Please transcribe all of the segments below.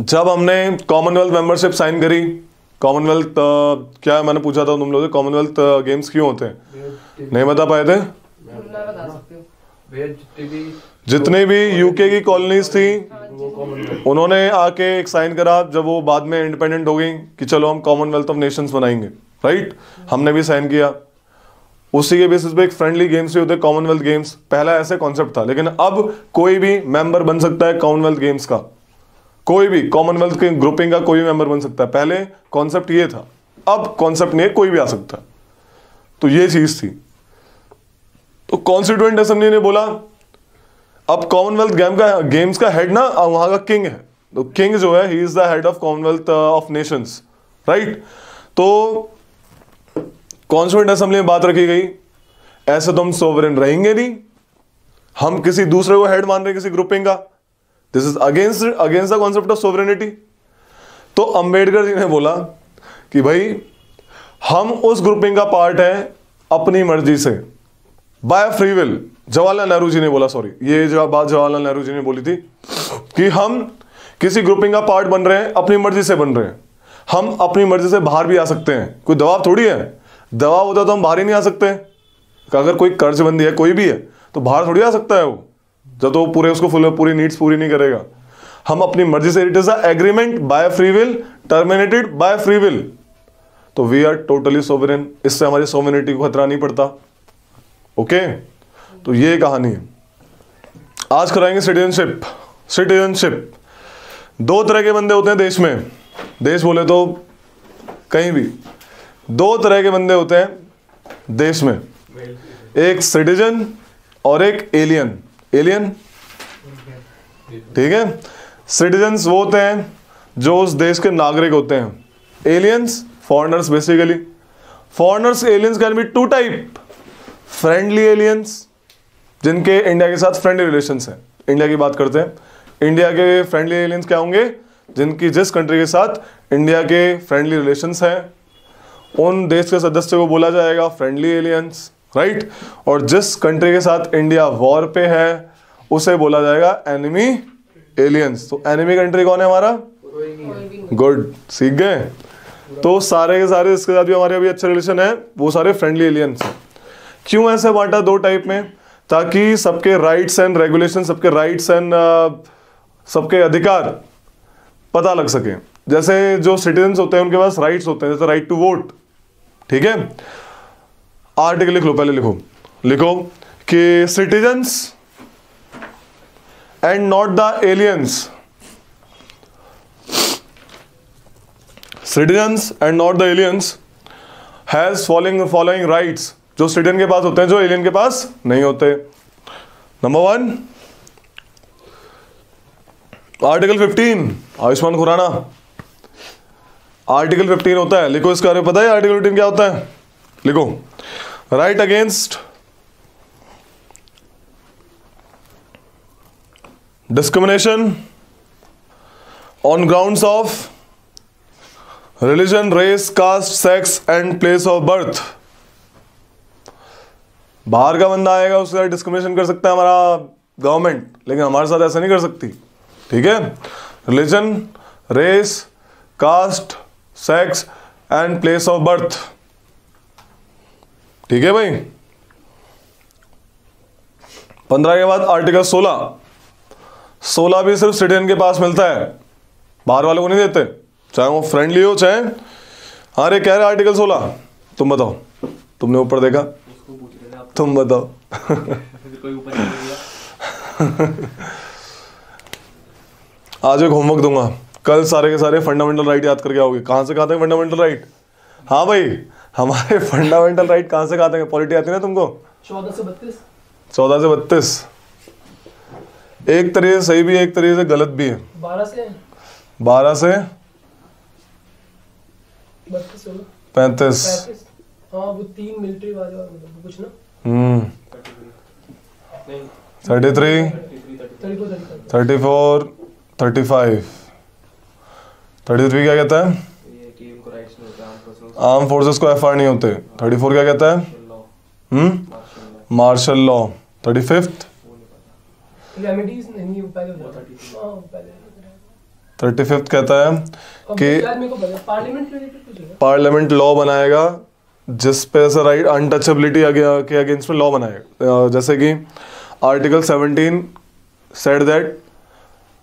जब हमने Commonwealth membership sign करी, कॉमनवेल्थ क्या है मैंने पूछा था तुम लोगों से, कॉमनवेल्थ गेम्स क्यों होते हैं, नहीं बता पाए थे? जितनी भी यूके की कॉलोनीज थी उन्होंने आके एक साइन करा जब वो बाद में इंडिपेंडेंट हो गई कि चलो हम कॉमनवेल्थ ऑफ नेशंस बनाएंगे, राइट? हमने भी साइन किया। उसी के बेसिस पे एक फ्रेंडली गेम्स भी होते हैं कॉमनवेल्थ गेम्स, पहला ऐसे कॉन्सेप्ट था। लेकिन अब कोई भी मेंबर बन सकता है कॉमनवेल्थ गेम्स का, कोई भी कॉमनवेल्थ के ग्रुपिंग का कोई भी मेंबर बन सकता है। पहले कॉन्सेप्ट ये था, अब कॉन्सेप्ट नहीं है, कोई भी आ सकता है। तो ये चीज थी। तो कॉन्स्टिट्यूएंट असेंबली ने बोला अब कॉमनवेल्थ गेम्स का हेड ना वहां का किंग है, तो किंग जो है he is the head of Commonwealth of Nations, right? तो कॉन्स्टिट्यूएंट असेंबली में बात रखी गई ऐसे तो हम सोवरेन रहेंगे नहीं, हम किसी दूसरे को हेड मान रहे हैं किसी ग्रुपिंग का, this is against the concept of sovereignty. तो अंबेडकर जी ने बोला कि भाई हम उस ग्रुपिंग का पार्ट है अपनी मर्जी से, by free will. Jawaharlal Nehru ji ने बोला, सॉरी ये जो बात जवाहरलाल नेहरू जी ने बोली थी कि हम किसी ग्रुपिंग का पार्ट बन रहे हैं, अपनी मर्जी से बन रहे हैं, हम अपनी मर्जी से बाहर भी आ सकते हैं, कोई दबाव थोड़ी है। दबाव होता तो हम बाहर ही नहीं आ सकते। अगर कोई कर्जबंदी है कोई भी है तो बाहर थोड़ी आ सकता है वो, जब तो पूरे उसको पूरी नीड्स पूरी नहीं करेगा। हम अपनी मर्जी से, it is a agreement bye free will terminated bye free will, तो वी आर टोटली सोवरेन, इससे हमारी सोवरेनिटी को खतरा नहीं पड़ता। ओके, तो ये कहानी है। आज कराएंगे सिटीजनशिप। सिटीजनशिप दो तरह के बंदे होते हैं देश में, देश बोले तो कहीं भी दो तरह के बंदे होते हैं देश में, एक सिटीजन और एक एलियन। एलियन, ठीक है? सिटीजन्स वो होते हैं जो उस देश के नागरिक होते हैं, aliens foreigners basically. Foreigners aliens can be two type, friendly aliens जिनके इंडिया के साथ फ्रेंडली रिलेशंस हैं। इंडिया की बात करते हैं, इंडिया के फ्रेंडली एलियंस क्या होंगे, जिनकी जिस कंट्री के साथ इंडिया के फ्रेंडली रिलेशंस हैं उन देश के सदस्य को बोला जाएगा फ्रेंडली एलियंस, राइट? और जिस कंट्री के साथ इंडिया वॉर पे है उसे बोला जाएगा एनिमी एलियंस। तो एनिमी कंट्री कौन है हमारा? गुड, सीख गए। तो सारे के सारे इसके साथ भी हमारे अभी अच्छे रिलेशन है, वो सारे फ्रेंडली एलियंस हैं। क्यों ऐसे बांटा दो टाइप में? ताकि सबके राइट्स एंड रेगुलेशन, सबके राइट्स एंड सबके अधिकार पता लग सके। जैसे जो सिटीजन्स होते हैं उनके पास राइट्स होते हैं, जैसे राइट टू वोट, ठीक है? आर्टिकल लिख लो, पहले लिखो कि citizens and not the aliens, citizens and not the aliens has following rights, जो सिटीजन के पास होते हैं जो एलियन के पास नहीं होते। Number 1 article 15, Ayushmann Khurrana, article 15 होता है, लिखो इसके बारे में पता है आर्टिकल 15 क्या होता है? लिखो, right against discrimination on grounds of religion, race, caste, sex and place of birth. बाहर का बंदा आएगा उसके साथ डिस्क्रिमिनेशन कर सकता है हमारा गवर्नमेंट, लेकिन हमारे साथ ऐसा नहीं कर सकती, ठीक है? Religion, race, caste, sex and place of birth, ठीक है भाई? 15 के बाद आर्टिकल 16 भी सिर्फ सिटीजन के पास मिलता है, बाहर वालों को नहीं देते, चाहे वो फ्रेंडली हो चाहे। अरे कह रहे आर्टिकल 16, तुम बताओ, तुमने ऊपर देखा, तुम बताओ। आज एक होमवर्क दूंगा, कल सारे के सारे फंडामेंटल राइट याद करके आओगे। कहां से कहां तक फंडामेंटल राइट? हाँ भाई, हमारे फंडामेंटल राइट कहां से कहां तक? पॉलिटी आती है ना तुमको? 14 से 32। एक तरीके से सही भी है, एक तरीके से गलत भी है। 12 से 35। हाँ, वो 3 मिलिट्री वाले और कुछ ना। 33, 34, 35। 33 क्या कहता है? आर्म फोर्सेस को एफआर नहीं होते। 34 क्या कहता है? Martial law. 35 35 कहता है अब कि यार मेरे को पता है, पार्लियामेंट रिलेटेड कुछ है। पार्लियामेंट लॉ बनाएगा जिस पे ऐसा राइट अनटचेबिलिटी के अगेंस्ट में लॉ बनाएगा, जैसे कि article 17 said that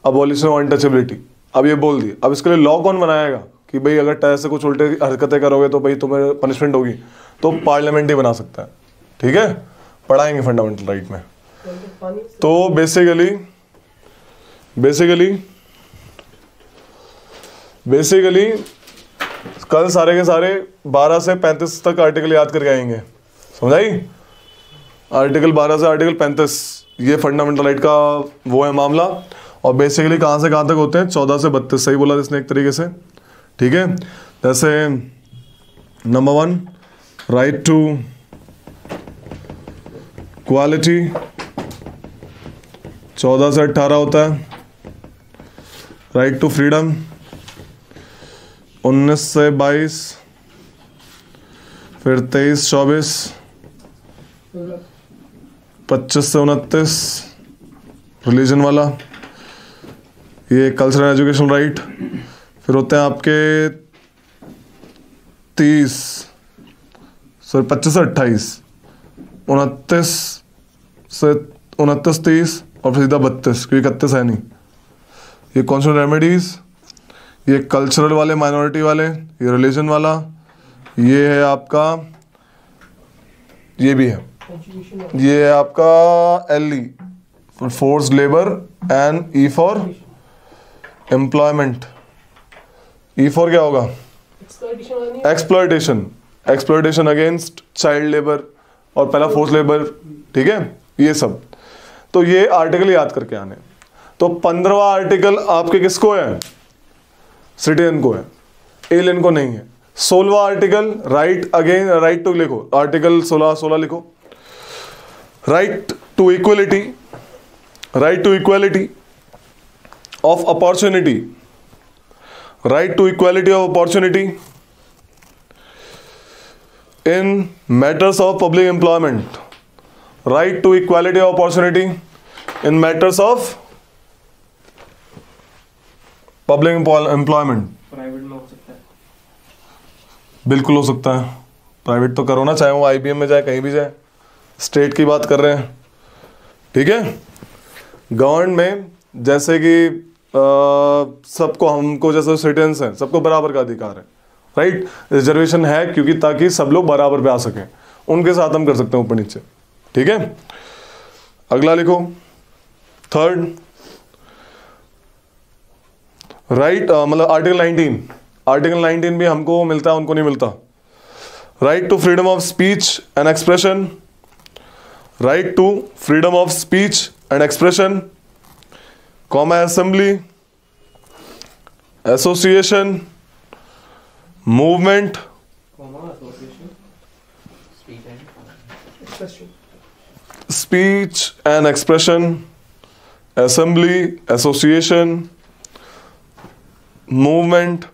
abolition of untouchability. अब ये बोल दिया, अब इसके लिए लॉ कौन बनाएगा कि भाई अगर ऐसे कुछ उल्टे हरकतें करोगे तो भाई तुम्हें पनिशमेंट होगी, तो पार्लियामेंट ही बना सकता है। ठीक है, पढ़ाएंगे फंडामेंटल राइट में। तो बेसिकली कल सारे के सारे 12 से 35 तक आर्टिकल याद करके आएंगे, समझाई? आर्टिकल 12 से आर्टिकल 35 ये फंडामेंटल राइट का वो है मामला। और बेसिकली कहाँ से कहाँ तक होते हैं? 14 से 32, सही बोला इसने एक तरीके से। ठीक है, जैसे नंबर 1 राइट टू क्वालिटी 14 से 18 होता है। राइट टू फ्रीडम 19 से 22, फिर 23, 24, 25 से 29 रिलीजन वाला, ये कल्चरल एजुकेशन राइट। फिर होते हैं आपके 25 से 28, 29 से 30 और फिर सीधा 32, क्योंकि 31 है नहीं। ये कॉन्स्टिट्यूशनल रेमेडीज, ये कल्चरल वाले, माइनॉरिटी वाले, ये रिलीजन वाला, ये है आपका, ये भी है, ये है आपका LE force labour and E for employment. E for क्या होगा? एक्सप्लॉयटेशन अगेंस्ट चाइल्ड लेबर, और पहला फोर्स लेबर। ठीक है, ये सब। तो ये आर्टिकल याद करके आने। तो 15वां आर्टिकल आपके किसको है? सिटीजन को है, एलियन को नहीं है। 16वां आर्टिकल राइट टू लिखो, आर्टिकल 16 लिखो, right to equality of opportunity, right to equality of opportunity in matters of public employment, right to equality of opportunity in matters of public employment. Private में हो सकता है? बिल्कुल हो सकता है, प्राइवेट तो करो ना, चाहे वो IBM में जाए, कहीं भी जाए। स्टेट की बात कर रहे हैं। ठीक है, गवर्नमेंट में जैसे कि सबको, हमको जैसे सिटीजन्स हैं, सबको बराबर का अधिकार है, राइट। रिजर्वेशन है क्योंकि ताकि सब लोग बराबर पे आ सकें, उनके साथ हम कर सकते हैं ऊपर नीचे। ठीक है, अगला लिखो, थर्ड राइट, मतलब आर्टिकल 19 भी हमको मिलता है, उनको नहीं मिलता। Right to freedom of speech and expression, right to freedom of speech and expression, comma assembly, association, movement, speech and expression, assembly, association, movement,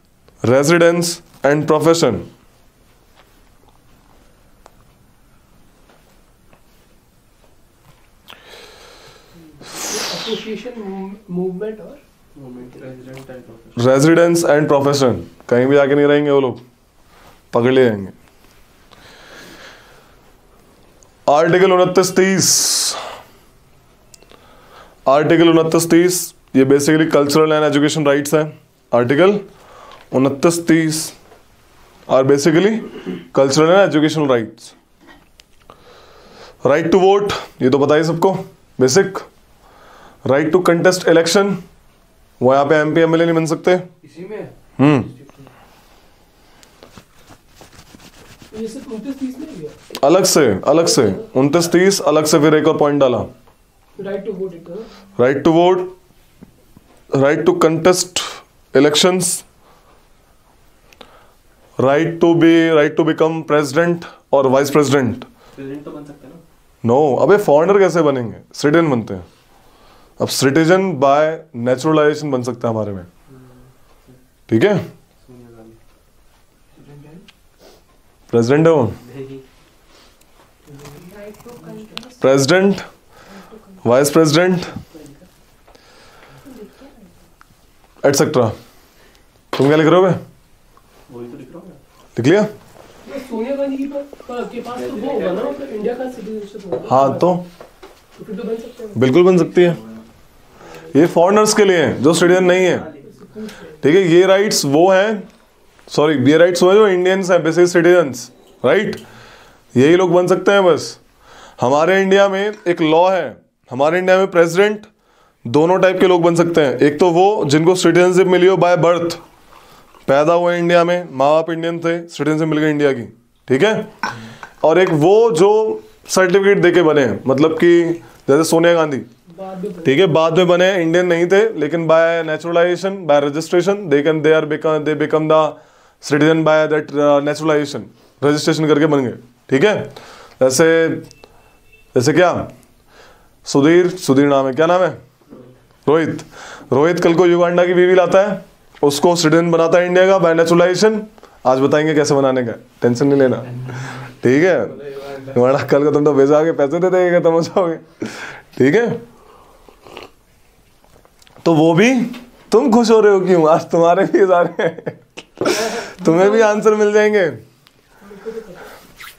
residence and profession. Movement और residence and profession, कहीं भी आके नहीं रहेंगे वो लोग, पकड़ ले जाएंगे। आर्टिकल 29-30 ये basically cultural and education rights हैं। Article 29-30 are basically cultural and educational rights. Right to vote, ये तो पता ही सबको, basic. Right to contest election, वो यहाँ पे MP MLA नहीं बन सकते इसी में। ये सिर्फ 29-30 में ही है? अलग से 29-30 अलग से फिर एक और पॉइंट डाला। Right to vote, right to contest elections, right to become president और वाइस प्रेसिडेंट। प्रेसिडेंट तो बन सकते हैं ना? नो, अबे फॉरेनर कैसे बनेंगे? सिटीजन बनते हैं। अब सिटीजन बाय नेचुरलाइजेशन बन सकता है हमारे में। ठीक है, प्रेसिडेंट है वो, प्रेसिडेंट, वाइस प्रेसिडेंट, एटसेट्रा। तुम क्या लिख रहे हो बे? वही तो लिख रहा हूँ मैं। लिख लिया? सोनिया गांधी के पास तो वो होगा ना, मतलब इंडिया का सिटीजनशिप होगा। हाँ तो फिर तो बन सकते हैं। बिल्कुल बन सकती है। ये फॉरेनर्स के लिए है जो सिटीजन नहीं है, ठीक है। ये राइट्स वो हैं, सॉरी ये राइट्स वो है जो इंडियंस हैं, बेसिक सिटीजन्स, राइट। यही लोग बन सकते हैं बस। हमारे इंडिया में एक लॉ है, हमारे इंडिया में प्रेसिडेंट दोनों टाइप के लोग बन सकते हैं। एक तो वो जिनको सिटीजनशिप मिली हो बाय बर्थ, पैदा हुए इंडिया में, माँ बाप इंडियन थे, सिटीजनशिप मिल गई इंडिया की, ठीक है। और एक वो जो सर्टिफिकेट देके बने हैं, मतलब कि जैसे सोनिया गांधी, ठीक है, बाद में बने, इंडियन नहीं थे, लेकिन bye naturalisation, by registration they become the citizen by that naturalisation, registration करके बन गए, ठीक है। जैसे क्या सुधीर नाम है, क्या नाम है, रोहित कल को युगांडा की बीवी लाता है, उसको सिटीजन बनाता है इंडिया का बाय नेचुरलाइजेशन। आज बताएंगे कैसे बनाने का, टेंशन नहीं लेना, ठीक है। युगांडा कल को तुम तो भेजा के पैसे दे देंगे, खत्म हो जाओगे, ठीक है। तो वो भी, तुम खुश हो रहे हो क्यों? आज तुम्हारे भी सारे हैं, तुम्हें भी आंसर मिल जाएंगे।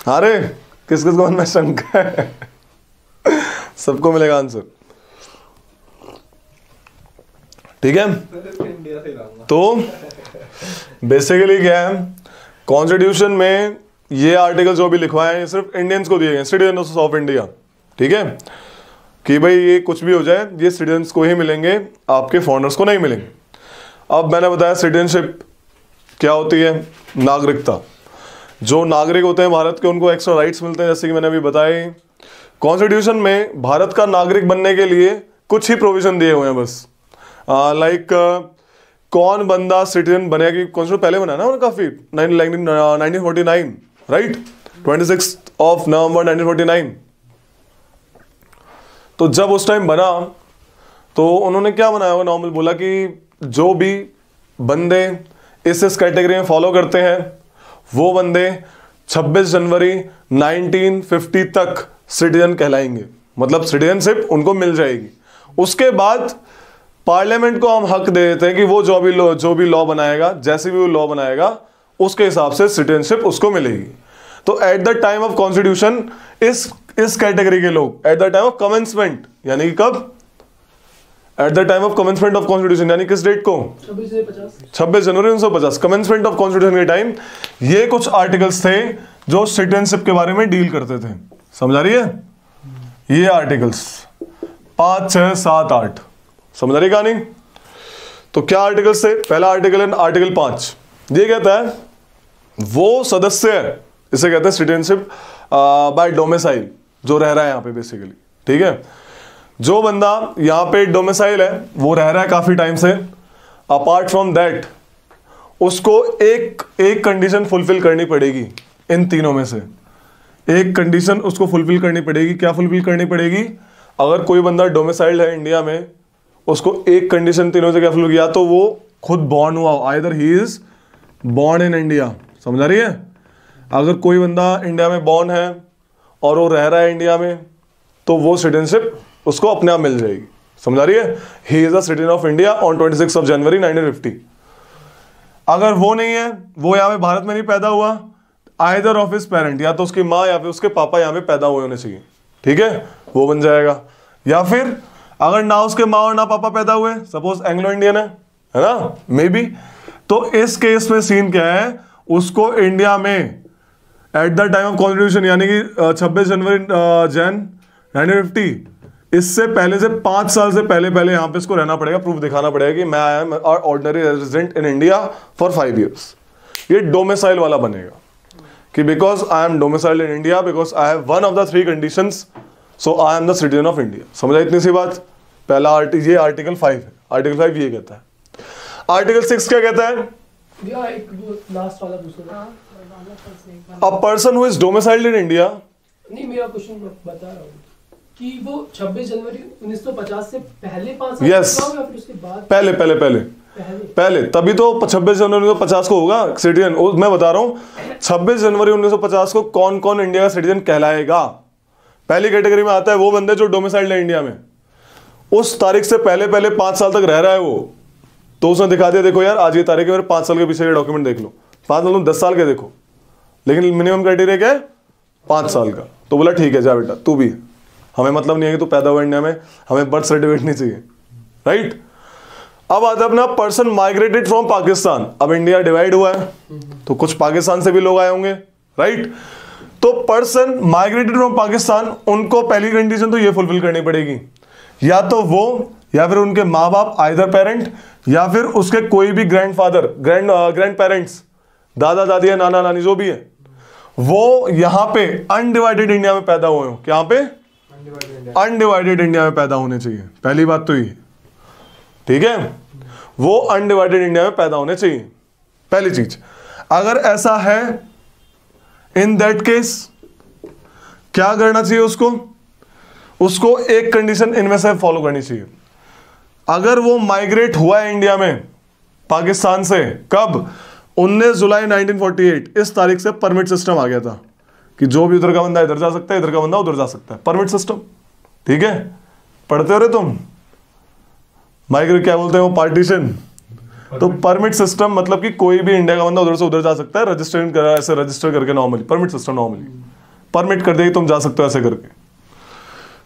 अरे किस किस को मन में शंका है? सबको मिलेगा आंसर, ठीक है। तो बेसिकली क्या है, कॉन्स्टिट्यूशन में ये आर्टिकल जो भी लिखवाए हैं सिर्फ इंडियंस को दिए गए, सिटीजन्स ऑफ इंडिया, ठीक है। कि भाई ये कुछ भी हो जाए ये सिटीजन्स को ही मिलेंगे, आपके फॉरेनर्स को नहीं मिलेंगे। अब मैंने बताया सिटीजनशिप क्या होती है, नागरिकता। जो नागरिक होते हैं भारत के उनको एक्स्ट्रा राइट्स मिलते हैं, जैसे कि मैंने अभी बताए। कॉन्स्टिट्यूशन में भारत का नागरिक बनने के लिए कुछ ही प्रोविजन दिए हुए हैं बस, लाइक कौन बंदा सिटीजन बनेगा, कि कॉन्स्टिट्यूशन पहले बना ना काफी 1949, राइट, 26 नवंबर 1949। तो जब उस टाइम बना तो उन्होंने क्या बनाया होगा, नॉर्मल बोला कि जो भी बंदे इस कैटेगरी में फॉलो करते हैं वो बंदे 26 जनवरी 1950 तक सिटीजन कहलाएंगे, मतलब सिटीजनशिप उनको मिल जाएगी। उसके बाद पार्लियामेंट को हम हक दे देते हैं कि वो जो भी लॉ बनाएगा, जैसे भी वो लॉ बनाएगा उसके हिसाब से सिटीजनशिप उसको मिलेगी। तो eight the time of constitution इस कैटेगरी के लोग eight the time of commencement, यानी कि कब, eight the time of commencement of constitution, यानी किस डेट को, 26 जनवरी 1950, कमेंसमेंट ऑफ कॉन्स्टिट्यूशन के टाइम ये कुछ आर्टिकल्स थे जो सिटीजनशिप के बारे में डील करते थे। समझ आ रही है? ये आर्टिकल्स 5, 6, 7, 8, समझ आ रही कहानी? तो क्या आर्टिकल्स थे? पहला आर्टिकल है आर्टिकल 5, ये कहता है वो सदस्य है, इसे कहते हैं सिटीजनशिप बाय डोमिसाइल, जो रह रहा है यहाँ पे बेसिकली, ठीक है। जो बंदा यहाँ पे डोमिसाइल है, वो रह रहा है काफी टाइम से, अपार्ट फ्रॉम दैट उसको एक कंडीशन फुलफिल करनी पड़ेगी। इन तीनों में से एक कंडीशन उसको फुलफिल करनी पड़ेगी। क्या फुलफिल करनी पड़ेगी? अगर कोई बंदा डोमिसाइल्ड है इंडिया में, उसको एक कंडीशन तीनों से क्या फुलफिल किया, तो वो खुद बॉर्न हुआ, either he is born in India. समझ आ रही है? अगर कोई बंदा इंडिया में बॉर्न है और वो रह रहा है इंडिया में, तो वो सिटीजनशिप उसको अपने आप मिल जाएगी। समझ आ रही है? He is a citizen of India on 26 जनवरी 1950। अगर वो नहीं है, वो यहाँ पे भारत में नहीं पैदा हुआ, आइदर ऑफ हिज पेरेंट, या तो उसकी माँ या फिर उसके पापा यहाँ पे पैदा हुए होने चाहिए, ठीक है, वो बन जाएगा। या फिर अगर ना उसके माँ और ना पापा पैदा हुए, सपोज एंग्लो इंडियन है ना, मे बी, तो इस केस में सीन क्या है, उसको इंडिया में eight the time of constitution, यानी कि 26 जनवरी 1950, इससे पहले से 5 साल से पहले यहाँ पे इसको रहना पड़ेगा, प्रूफ दिखाना पड़ेगा कि मैं I am ordinary resident in India for 5 years। ये डोमिसाइल वाला बनेगा कि because I am domiciled in India, because I have one of the 3 conditions, so I am the citizen of India. समझा इतनी सी बात? पहला ये आर्टिकल 5 है। आर्टिकल 5 ये कहता है। आर्टिकल 6 क्या कहता है? एक लास्ट वाला पूछो। अ person who is domiciled in India, नहीं मेरा क्वेश्चन बता रहा हूँ कि वो 26 जनवरी 1950 से पहले 5 साल Yes. या फिर उसके बाद? पहले तभी तो 26 जनवरी 1950 को होगा सिटीजन। मैं बता रहा हूँ 26 जनवरी 1950 को कौन कौन इंडिया का सिटीजन कहलाएगा। पहली कैटेगरी में आता है वो बंदे जो डोमिसाइल्ड है इंडिया में, उस तारीख से पहले 5 साल तक रह रहा है वो, तो उसने दिखा दिया, देखो यार आज ये तारीख है, मेरे 5 साल के पीछे के डॉक्यूमेंट देख लो, 5 साल 10 साल के देखो, लेकिन मिनिमम क्राइटेरिया क्या है 5 साल का। तो बोला ठीक है जा बेटा तू भी, हमें मतलब नहीं है कि तू पैदा हुआ इंडिया में, हमें बर्थ सर्टिफिकेट नहीं चाहिए, राइट। अब आता है अपना पर्सन माइग्रेटेड फ्रॉम पाकिस्तान। अब इंडिया डिवाइड हुआ है तो कुछ पाकिस्तान से भी लोग आए होंगे, राइट। तो पर्सन माइग्रेटेड फ्रॉम पाकिस्तान, उनको पहली कंडीशन तो ये फुलफिल करनी पड़ेगी, या तो वो या फिर उनके माँ बाप आइदर पेरेंट या फिर उसके कोई भी ग्रैंडफादर ग्रैंड पेरेंट्स, दादा दादी या नाना नानी जो भी है, वो यहां पे अनडिवाइडेड इंडिया में पैदा हुए हो। क्या पे अनडिवाइडेड इंडिया में पैदा होने चाहिए, पहली बात तो ये, ठीक है, वो अनडिवाइडेड इंडिया में पैदा होने चाहिए, पहली चीज। अगर ऐसा है इन दैट केस क्या करना चाहिए उसको एक कंडीशन इनमें से फॉलो करनी चाहिए। अगर वो माइग्रेट हुआ है इंडिया में पाकिस्तान से, कब 19 जुलाई 1948, इस तारीख से परमिट सिस्टम आ गया था कि जो भी उधर का बंदा इधर जा सकता है, इधर का बंदा उधर जा सकता है, परमिट सिस्टम, ठीक है। पढ़ते हो रे तुम माइग्रेट क्या बोलते हैं वो, पार्टीशन। तो परमिट सिस्टम मतलब कि कोई भी इंडिया का बंदा उधर से उधर जा सकता है, रजिस्ट्रेशन करा ऐसे रजिस्टर करके, normally permit system, normally permit कर देगी तुम जा सकते हो ऐसे करके।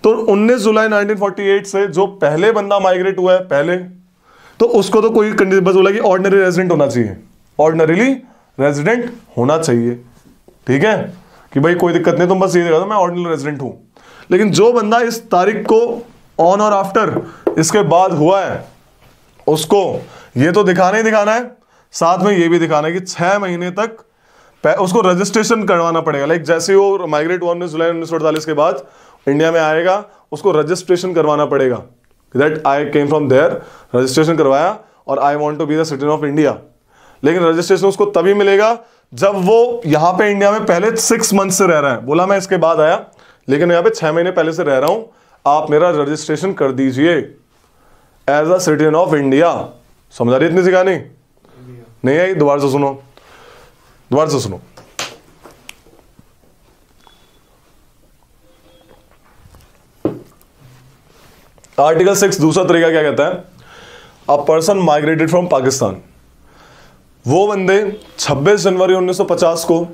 तो 19 जुलाई 1948 से जो पहले बंदा माइग्रेट हुआ है पहले, तो उसको तो कोई कंडीशन बस बोला कि ऑर्डिनरी रेजिडेंट होना चाहिए, ऑर्डिनरीली रेजिडेंट होना चाहिए, ठीक है, कि भाई कोई दिक्कत नहीं, तुम बस ये देखा था मैं ऑर्डिनरी रेजिडेंट हूं। लेकिन जो बंदा इस तारीख को ऑन और आफ्टर इसके बाद हुआ है, उसको ये तो दिखाना ही दिखाना है, साथ में ये भी दिखाना है कि 6 महीने तक उसको रजिस्ट्रेशन करवाना पड़ेगा। लाइक जैसे वो माइग्रेट हुआ 19 जुलाई 1948 के बाद इंडिया में आएगा, उसको रजिस्ट्रेशन करवाना पड़ेगा, that I came from there, registration करवाया और I want to be the citizen of India. लेकिन रजिस्ट्रेशन उसको तभी मिलेगा जब वो यहां पे इंडिया में पहले 6 मंथ से रह रहा है। बोला मैं इसके बाद आया, लेकिन यहां पे 6 महीने पहले से रह रहा हूं, आप मेरा रजिस्ट्रेशन कर दीजिए as a citizen of India. समझ आ रही इतनी सी कहानी? नहीं आई? दोबारा से सुनो, दोबारा से सुनो। आर्टिकल 6 दूसरा तरीका क्या कहता है, a person migrated from Pakistan, वो बंदे 26 जनवरी 1950 को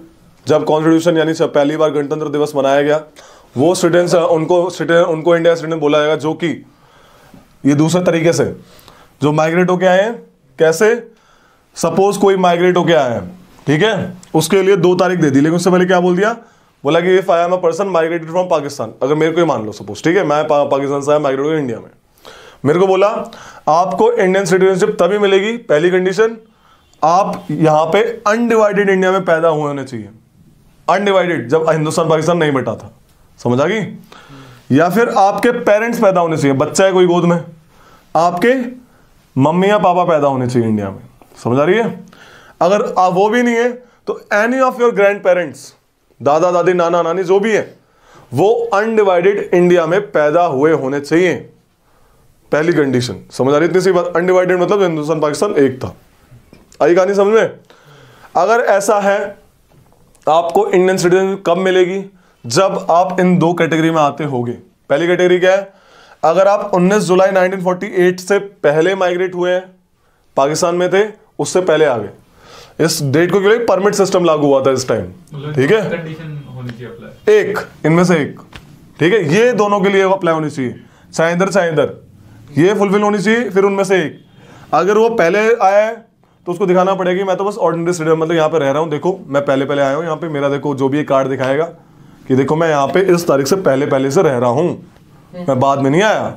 जब कॉन्स्टिट्यूशन यानी पहली बार गणतंत्र दिवस मनाया गया, वो सिटीजन उनको इंडिया सिटीजन बोला जाएगा, जो कि ये दूसरे तरीके से जो माइग्रेट होके आए हैं। कैसे? सपोज कोई माइग्रेट होके आया है, ठीक है, उसके लिए 2 तारीख दे दी, लेकिन उससे पहले क्या बोल दिया, बोला कि if I am a person migrated from Pakistan, अगर मेरे को ही मान लो सपोज, ठीक है, मैं पाकिस्तान से आया, माइग्रेट हो गया इंडिया में, मेरे को बोला आपको इंडियन सिटीजनशिप तभी मिलेगी, पहली कंडीशन आप यहां पे अनडिवाइडेड इंडिया में पैदा हुए होने चाहिए, अनडिवाइडेड, जब हिंदुस्तान पाकिस्तान नहीं बटा था, समझ आ गई? या फिर आपके पेरेंट्स पैदा होने चाहिए, बच्चा है कोई गोद में, आपके मम्मी या पापा पैदा होने चाहिए इंडिया में, समझ आ रही है? अगर वो भी नहीं है तो any of your grand parents, दादा दादी नाना नानी जो भी है, वो अनडिवाइडेड इंडिया में पैदा हुए होने चाहिए, पहली कंडीशन। समझ आ रही इतनी सी बात? अनडिवाइडेड मतलब हिंदुस्तान पाकिस्तान एक था। आई कहानी समझ में? अगर ऐसा है, आपको इंडियन सिटीजनशिप कब मिलेगी? जब आप इन 2 कैटेगरी में आते होगे। पहली कैटेगरी क्या है? अगर आप 19 जुलाई 1948 से पहले माइग्रेट हुए हैं, पाकिस्तान में थे, उससे पहले आ गए, इस डेट को क्यों परमिट सिस्टम लागू हुआ था इस टाइम, ठीक है, कंडीशन होनी चाहिए अप्लाई, एक इनमें से एक, ठीक है, ये दोनों के लिए अप्लाई होनी चाहिए, चाहे इधर, ये फुलफिल होनी चाहिए, फिर उनमें से एक। अगर वो पहले आया है तो उसको दिखाना पड़ेगा कि मैं तो बस ऑर्डिनरी सिटीजन, मतलब यहाँ पे रह रहा हूँ, देखो मैं पहले आया हूँ, यहाँ पे मेरा देखो जो भी कार्ड दिखाएगा कि देखो मैं यहाँ पे इस तारीख से पहले से रह रहा हूँ, मैं बाद में नहीं आया।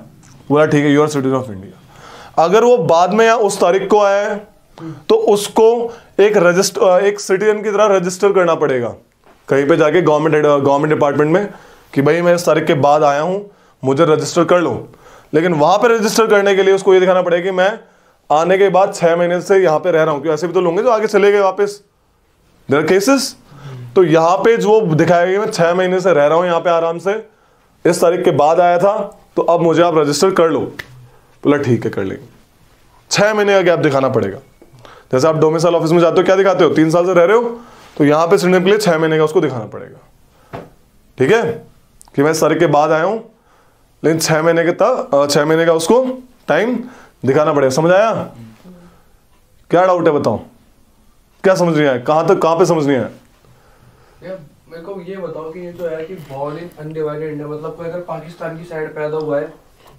बोला ठीक है, you are citizen of India. अगर वो बाद में या उस तारीख को आया है तो उसको एक सिटीजन की तरह रजिस्टर करना पड़ेगा कहीं पे जाके गवर्नमेंट डिपार्टमेंट में कि भाई मैं इस तारीख के बाद आया हूं, मुझे रजिस्टर कर लो। लेकिन वहां पे रजिस्टर करने के लिए उसको ये दिखाना पड़ेगा कि मैं आने के बाद 6 महीने से यहाँ पे रह रहा हूँ, क्योंकि ऐसे भी तो लोग हैं जो आगे चले गए वापस, देयर केसेस। तो यहाँ पे जो दिखाएगा कि मैं 6 महीने से रह रहा हूँ यहाँ पे आराम से, इस तारीख के बाद आया था, तो अब मुझे आप रजिस्टर कर लो। बोला ठीक है कर लेंगे। 6 महीने का गैप दिखाना पड़ेगा। जैसे आप डोमिसाइल ऑफिस में जाते हो, क्या दिखाते हो, 3 साल से रह रहे हो, तो यहाँ पे सिटीजन के लिए 6 महीने का उसको दिखाना पड़ेगा, ठीक है, कि मैं इस तारीख के बाद आया हूँ, लेकिन 6 महीने का उसको टाइम दिखाना पड़ेगा। समझ आया? क्या डाउट है बताओ, क्या समझ नहीं आया, कहाँ पे समझ नहीं आया? मेरे को ये बताओ कि ये जो है कि बॉर्न इन अनडिवाइडेड इंडिया, मतलब कोई अगर पाकिस्तान की साइड पैदा हुआ है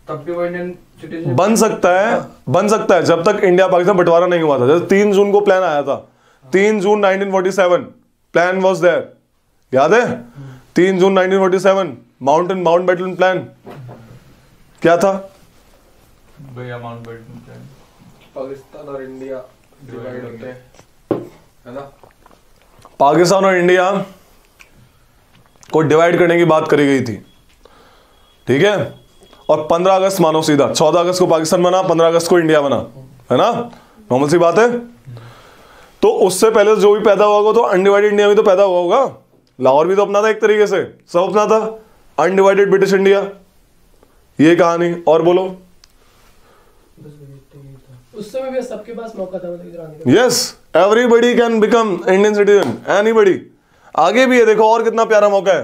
तब भी वो इंडियन सिटीजन बन सकता है जब तक इंडिया पाकिस्तान बंटवारा नहीं हुआ था। जैसे 3 जून को प्लान आया था, 3 जून 1947 प्लान वाज देयर, याद है? 3 जून 1947 माउंट बैटल प्लान क्या था भैया? माउंट बैटन प्लान पाकिस्तान और इंडिया डिवाइड होते हैं, है ना? पाकिस्तान और इंडिया को डिवाइड करने की बात करी गई थी, ठीक है? और 15 अगस्त मानो सीधा, 14 अगस्त को पाकिस्तान बना, 15 अगस्त को इंडिया बना, है ना? नॉर्मल सी बात है। तो उससे पहले जो भी पैदा हुआ होगा तो अनडिवाइडेड इंडिया में तो पैदा हुआ होगा। लाहौर भी तो अपना था एक तरीके से, सब अपना था, अनडिवाइडेड ब्रिटिश इंडिया, ये कहानी। और बोलो। उस समय भी सबके पास मौका था इधर आने का। Yes, everybody can become Indian citizen, anybody. आगे भी है, देखो और कितना प्यारा मौका है।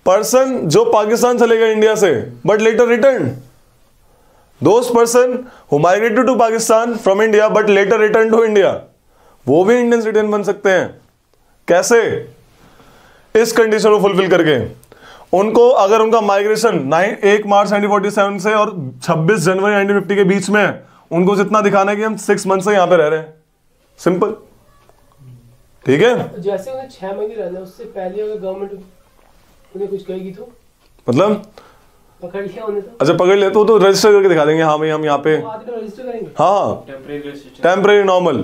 पर्सन जो पाकिस्तान चले गए इंडिया से but later return, those person who migrated to Pakistan from India but later return to India, वो भी इंडियन सिटीजन बन सकते हैं। कैसे? इस कंडीशन को फुलफिल करके। उनको अगर उनका माइग्रेशन 1 मार्च 1947 से और 26 जनवरी 1950 के बीच में है, उनको जितना दिखाना है कि हम 6 मंथ से यहां पे रह रहे हैं, सिंपल, ठीक है? जैसे उन्हें 6 महीने रहना है, उससे पहले अगर गवर्नमेंट उन्हें कुछ कहेगी तो मतलब पकड़ लिया उन्हें तो अच्छा पकड़ ले तो रजिस्टर करके दिखा देंगे, हाँ भाई हम यहाँ पे, रजिस्टर करेंगे। हाँ टेम्परेरी नॉर्मल,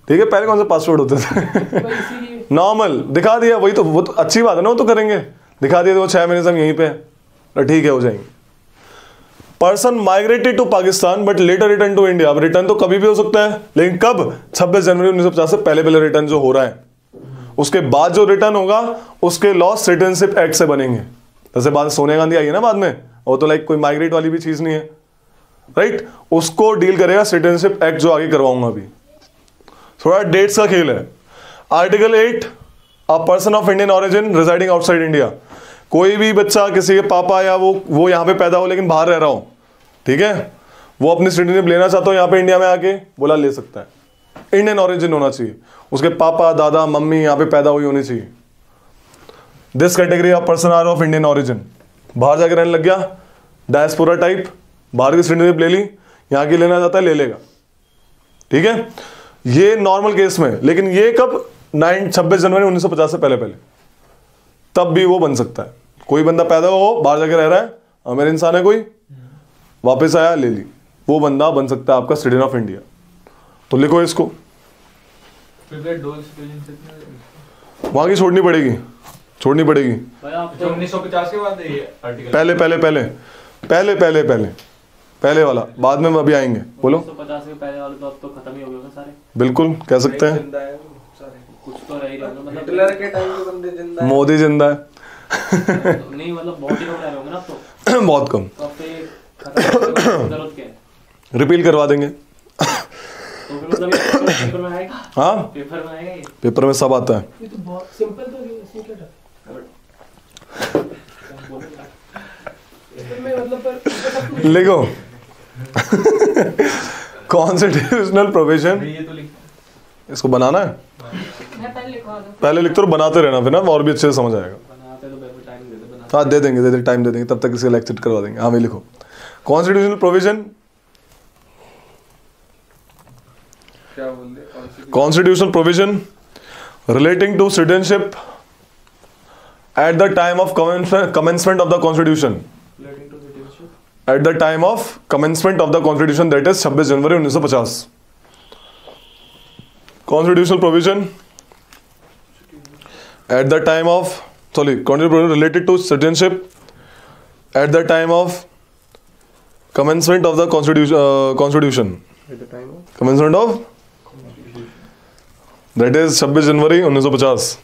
ठीक है? पहले कौन सा पासवर्ड होते थे? नॉर्मल दिखा दिया, वही तो, वो तो अच्छी बात है ना, वो तो करेंगे, दिखा दिया तो 6 महीने से हम यहीं पे, तो ठीक है, हो जाएंगे। Person migrated to Pakistan but later return to India, अब रिटर्न तो कभी भी हो सकता है, लेकिन कब? 26 जनवरी 1950 से पहले रिटर्न जो हो रहा है, उसके बाद जो रिटर्न होगा उसके लॉ सिटीजनशिप एक्ट से बनेंगे। जैसे बात सोनिया गांधी आई है ना बाद में, वो तो लाइक कोई माइग्रेट वाली भी चीज नहीं है, राइट? उसको डील करेगा सिटीजनशिप एक्ट जो आगे करवाऊंगा अभी। थोड़ा डेट्स का खेल है। Article 8, a person of Indian origin residing outside India, कोई भी बच्चा किसी के पापा या वो यहाँ पे पैदा हो लेकिन बाहर रह रहा हो, ठीक है, वो अपनी सिटीजनशिप लेना चाहता हो यहाँ पे इंडिया में आके, बोला ले सकता है। इंडियन ऑरिजिन होना चाहिए, उसके पापा दादा मम्मी यहाँ पे पैदा हुई होनी चाहिए। This category of person are of Indian origin. बाहर जाके रहने लग गया, डायस्पोरा टाइप, बाहर की सिटीजनशिप ले ली, यहाँ की लेना चाहता है ले लेगा, ठीक है? ये नॉर्मल केस में, लेकिन ये कब? 26 जनवरी 1950 से पहले, तब भी वो बन सकता है। कोई बंदा पैदा हो, बाहर जाके रह रहा है, अमीर इंसान है कोई, वापस आया ले ली, वो बंदा बन सकता है आपका सिटीजन ऑफ इंडिया। तो लिखो इसको, वहां की छोड़नी पड़ेगी। 1950 के बाद ये आर्टिकल पहले वाला, बाद में अभी आएंगे। बोलो। 1950 के पहले वाले तो अब तो खत्म ही हो गए सारे। बिल्कुल कह सकते हैं, कुछ तो रह ही रहे होंगे, मतलब हिटलर के टाइम के बंदे जिंदा है, मोदी जिंदा है। नहीं मतलब बहुत ही लोग रह रहे होंगे ना अब तो। बहुत कम, तो अब तो ये खत्म होने की जरूरत क्या है? रिपील करवा देंगे। तो फिर मतलब ये पेपर में आएगा? हाँ पेपर में आएगा ये? पेपर में सब आता है। ये तो बहुत सिंपल तो है, इसमें क्या था? पेपर में मतलब पर लिखो कॉन्स्टिट्यूशनल प्रोविजन, ये तो लिख, इसको बनाना है, मैं पहले लिखवा दूं। पहले लिखते और बनाते रहना, फिर ना और भी अच्छे से समझ आएगा। बनाते तो पेपर टाइम दे दे, बनाते हाँ दे देंगे, टाइम दे देंगे, तब तक इसे लेक्चर करवा देंगे। हाँ भाई लिखो, कॉन्स्टिट्यूशनल प्रोविजन, क्या बोल रहे? constitutional provision relating to citizenship at the time of commencement of the constitution, relating to citizenship. at the time of commencement of the constitution, that is 26 January 1950। constitutional provision at the time of constitutional provision related to citizenship at the time of commencement of the constitution At the time of commencement of that is 26 January 1950।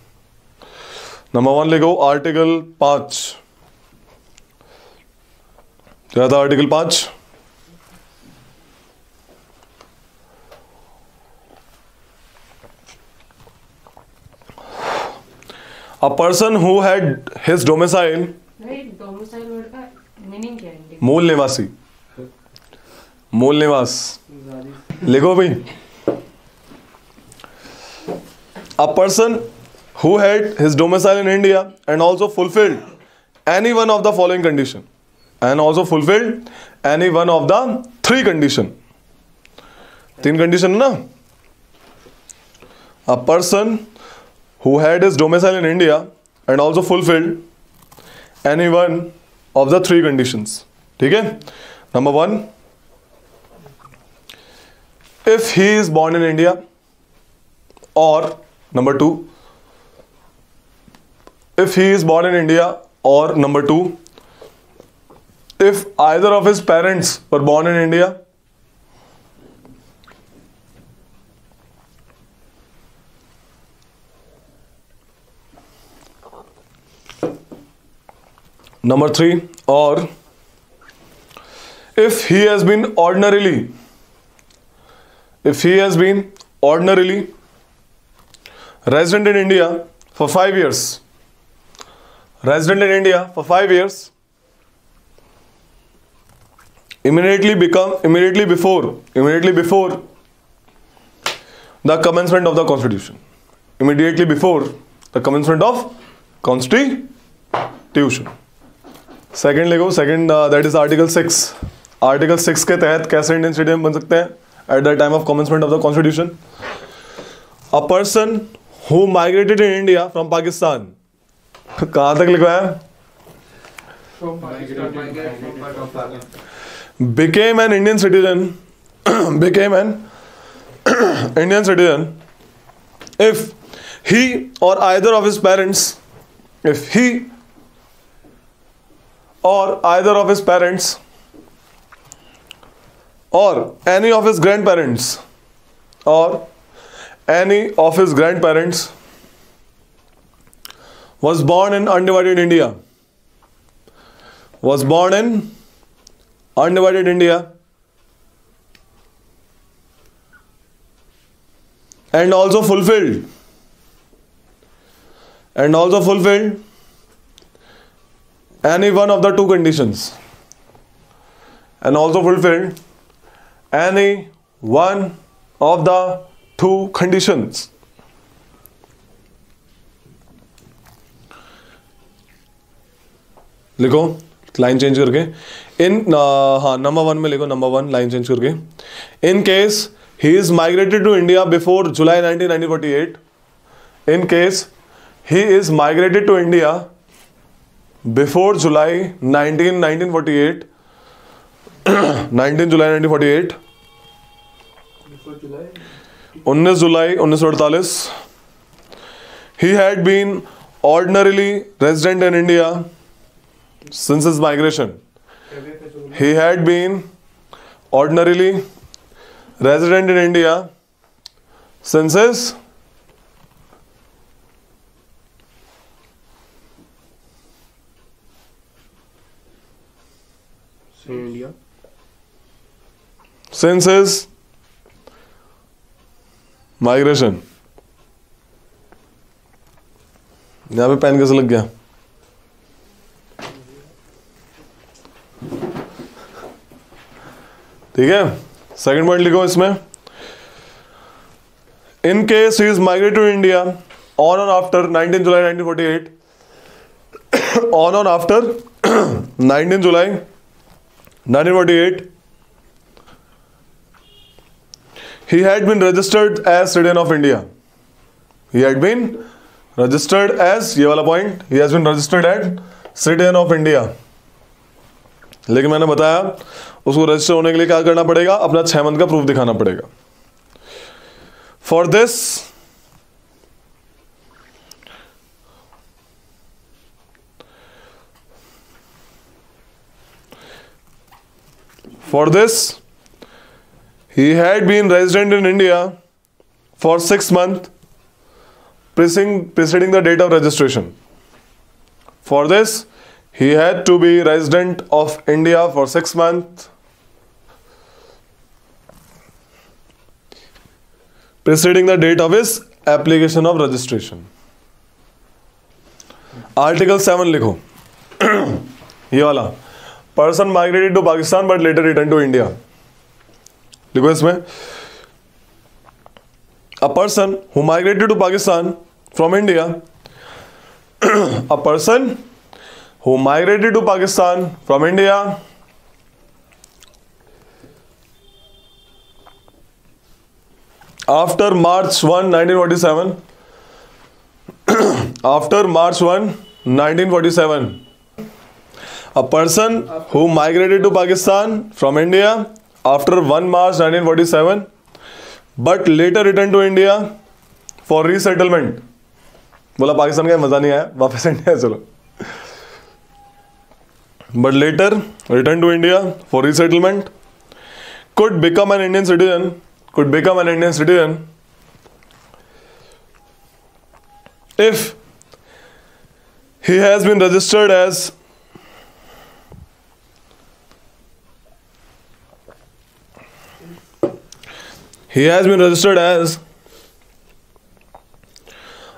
Number 1 लिखो, article 5। क्या था article 5? A person who had his domicile, नहीं, domicile word का meaning क्या है? मूल निवासी, मूल निवास लिखो भाई, a person who had his domicile in India and also fulfilled any one of the following condition, and also fulfilled any one of the three condition. तीन condition ना. A person who had his domicile in India and also fulfilled any one of the three conditions. ठीक है? Number 1, if he is born in India, or number 2, if he is born in India, or number 2, if either of his parents were born in India, number 3, or if he has been ordinarily resident in India for 5 years, immediately before the commencement of the constitution, second लिखो. Second that is article 6. Article 6 के तहत कैसे Indian citizen बन सकते हैं at the time of commencement of the constitution? A person who migrated in India from Pakistan. कहां तक लिखवाया? became an Indian citizen if he or either of his parents or any of his grandparents was born in undivided India, and also fulfilled any one of the two conditions, लिखो line change करके. Number 1 में लिखो. Number 1 line change करके. In case he is migrated to India before July 1948. In case he is migrated to India before July 1948, 19 July 1948, 19 July 1948, he had been ordinarily resident in India since his migration. He had been ordinarily resident in India since his migration. यहां पे pen कैसे लग गया? ठीक है. Second point लिखो इसमें. In case he is migrate to India on or after 19 July 1948, on or after 19 July 1948, he had been registered as citizen of India. He had been registered as, ये वाला point, he has been registered as citizen of India. लेकिन मैंने बताया उसको register होने के लिए क्या करना पड़ेगा? अपना 6 मंथ का प्रूफ दिखाना पड़ेगा. For this he had been resident in India for 6 months preceding the date of registration. For this, he had to be resident of India for 6 months preceding the date of his application of registration. Article 7 लिखो. ये वाला. Person migrated to Pakistan but later returned to India. लिखो इसमें. A person who migrated to Pakistan from India. A person who migrated to Pakistan from India after March 1, 1947. After March 1, 1947. A person who migrated to Pakistan from India after 1 March 1947 but later returned to India for resettlement. बोला पाकिस्तान का मजा नहीं आया, वापस India चलो. But later returned to India for resettlement, could become an Indian citizen. Could become an Indian citizen if he has been registered as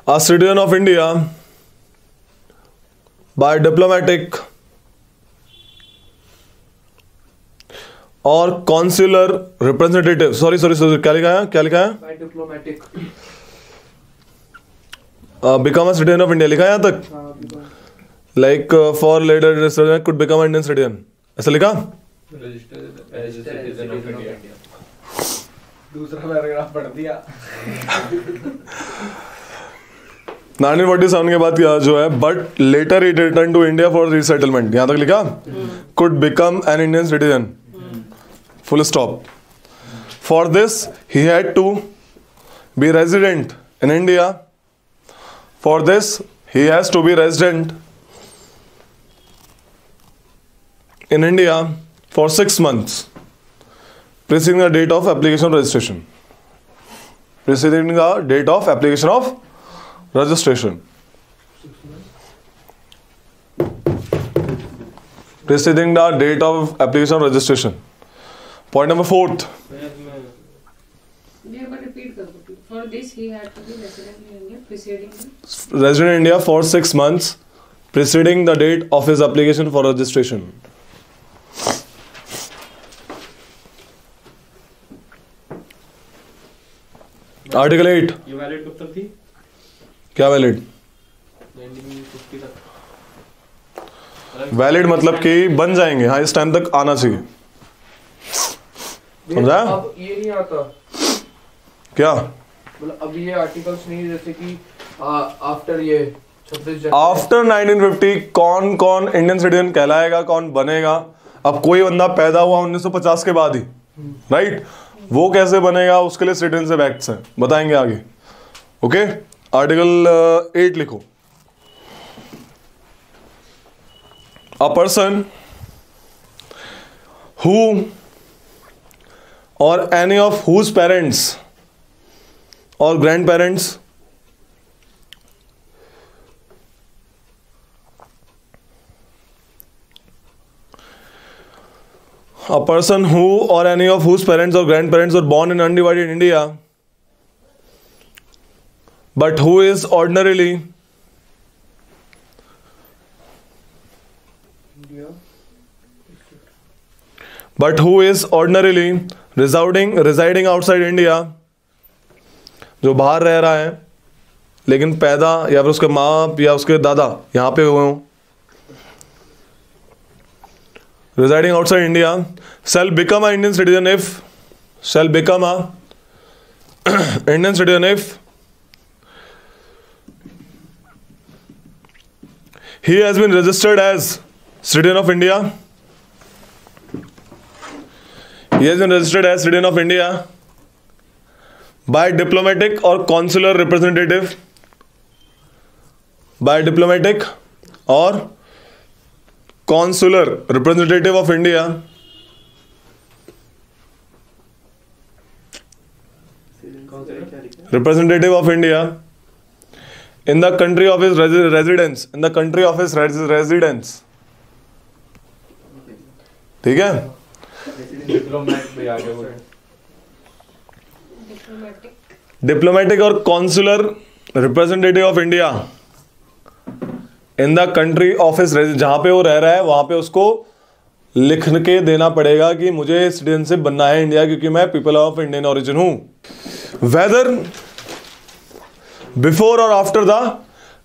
a citizen of India by diplomatic or consular representative. Sorry, क्या लिखा है? By diplomatic. Become a citizen of India लिखा है यहाँ तक? Like for later could become an Indian citizen. ऐसा लिखा? citizen of India. दूसरा पैराग्राफ पढ़ दिया. 1947 के बाद क्या जो है, but later he returned to India for resettlement. यहाँ तक लिखा? Could become an Indian citizen. Full stop. For this he had to be resident in India. For this he has to be resident in India for 6 months preceding the date of application of registration. Preceding the date of application of registration. Preceding the date of application of registration. Point number 4th. repeat कर दो. For this he had to be resident in India preceding Resident in India for 6 months preceding the date of his application for registration. Article 8. ये valid कब तक थी? क्या valid? 1950 तक. Valid मतलब कि बन जाएंगे, हाँ इस टाइम तक आना चाहिए. समझा? अब ये नहीं आता. क्या? मतलब अब ये आर्टिकल्स नहीं, जैसे कि आफ्टर ये 26 जनवरी. आफ्टर 1950 कौन कौन इंडियन सिटीजन कहलाएगा, कौन बनेगा? अब कोई बंदा पैदा हुआ 1950 के बाद ही, राइट? वो कैसे बनेगा, उसके लिए सिटीजनशिप एक्ट्स हैं, बताएंगे आगे. ओके, आर्टिकल 8 लिखो. अ पर्सन हु और एनी ऑफ हुज पेरेंट्स और grand parents a person who or any of whose parents or grandparents were born in undivided India but who is ordinarily residing outside India, जो बाहर रह रहा है लेकिन पैदा या फिर उसके माँ बाप या उसके दादा यहाँ पे हुए हों, residing outside India, shall become an Indian citizen if he has been registered as citizen of India. He has been registered as citizen of India by diplomatic or consular representative. By diplomatic or consular representative of India in the country of his residence. ठीक है? Diplomatic और consular representative of India in the country of his residence, जहां पे वो रह रहा है वहां पे उसको लिख के देना पड़ेगा कि मुझे सिटीजनशिप बनना है इंडिया, क्योंकि मैं पीपल ऑफ इंडियन ओरिजिन हूं. वेदर बिफोर और after the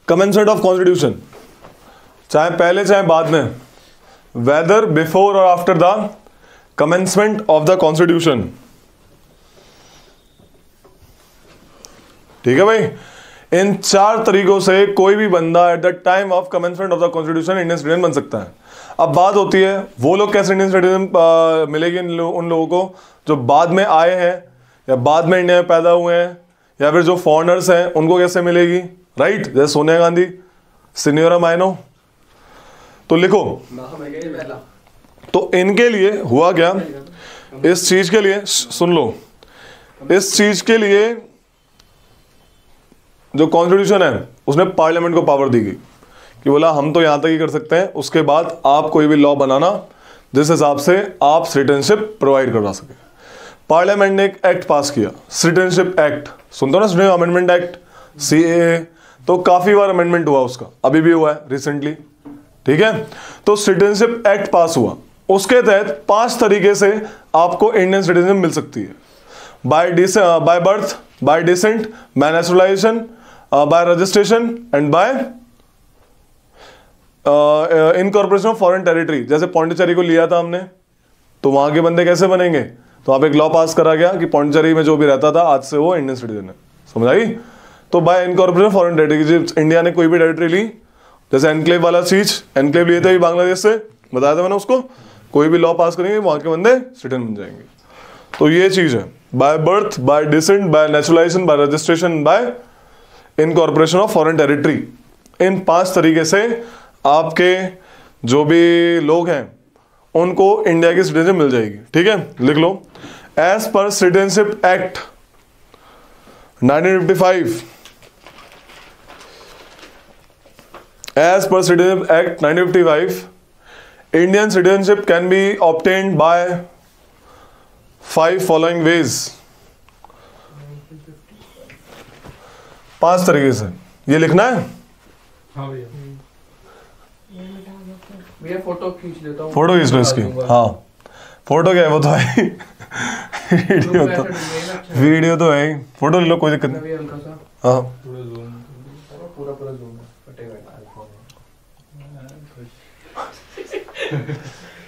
commencement of constitution, चाहे पहले चाहे बाद में, वेदर बिफोर और after the commencement of the constitution. ठीक है भाई, इन 4 तरीकों से कोई भी बंदा eight the time of commencement of the constitution Indian citizen बन सकता है। अब बात होती है वो लोग कैसे इंडियन सिटीजन मिलेगी उन लोगों को जो बाद में आए हैं या बाद में इंडिया में पैदा हुए हैं, या फिर जो फॉरेनर्स हैं उनको कैसे मिलेगी, राइट? जैसे सोनिया गांधी, सिन्योरा माइनो। तो लिखो, तो इनके लिए हुआ क्या, इस चीज के लिए सुन लो, इस चीज के लिए जो कॉन्स्टिट्यूशन है उसने पार्लियामेंट को पावर दी गई कि बोला हम तो यहां तक ही कर सकते हैं, उसके बाद आप कोई भी लॉ बनाना जिस हिसाब से आप सिटीजनशिप प्रोवाइड करवा सके। पार्लियामेंट ने एक एक्ट पास किया, सिटीजनशिप एक्ट, सुनते हो ना, सिटीजन अमेंडमेंट एक्ट, CAA। तो काफी बार अमेंडमेंट हुआ उसका, अभी भी हुआ है रिसेंटली। ठीक है, तो सिटीजनशिप एक्ट पास हुआ, उसके तहत 5 तरीके से आपको इंडियन सिटीजनशिप मिल सकती है। By birth, by descent, by naturalisation, by registration and bye incorporation of foreign territory. जैसे पौंडीचेरी को लिया था हमने, तो वहां के बंदे कैसे बनेंगे, तो वहां पे एक लॉ पास करा गया कि पौंडीचेरी में जो भी रहता था आज से वो इंडियन सिटीजन है। समझ आई? तो bye incorporation foreign territory, India ने कोई भी टेरिटरी ली, जैसे एनक्लेव वाला चीज, एनक्लेव लिए थे बांग्लादेश से, बताया था मैंने उसको, कोई भी लॉ पास करेंगे वहां के बंदे सिटीजन बन जाएंगे। तो ये चीज है, by birth, by descent, by naturalisation, by registration, by incorporation of foreign territory. इन 5 तरीके से आपके जो भी लोग हैं उनको इंडिया की सिटीजनशिप मिल जाएगी। ठीक है, लिख लो, as per citizenship act 1955, as per citizenship act 1955, Indian citizenship can be obtained by 5 following ways. 5 तरीके से, ये लिखना है। हाँ भैया, भैया फोटो खींच लेता हूँ, फोटो खींच लो इसकी। हाँ, फोटो क्या है, वो तो है वीडियो तो है ही, फोटो ले लो, कोई दिक्कत नहीं। हल्का सा हाँ, पूरा जूम फटेगा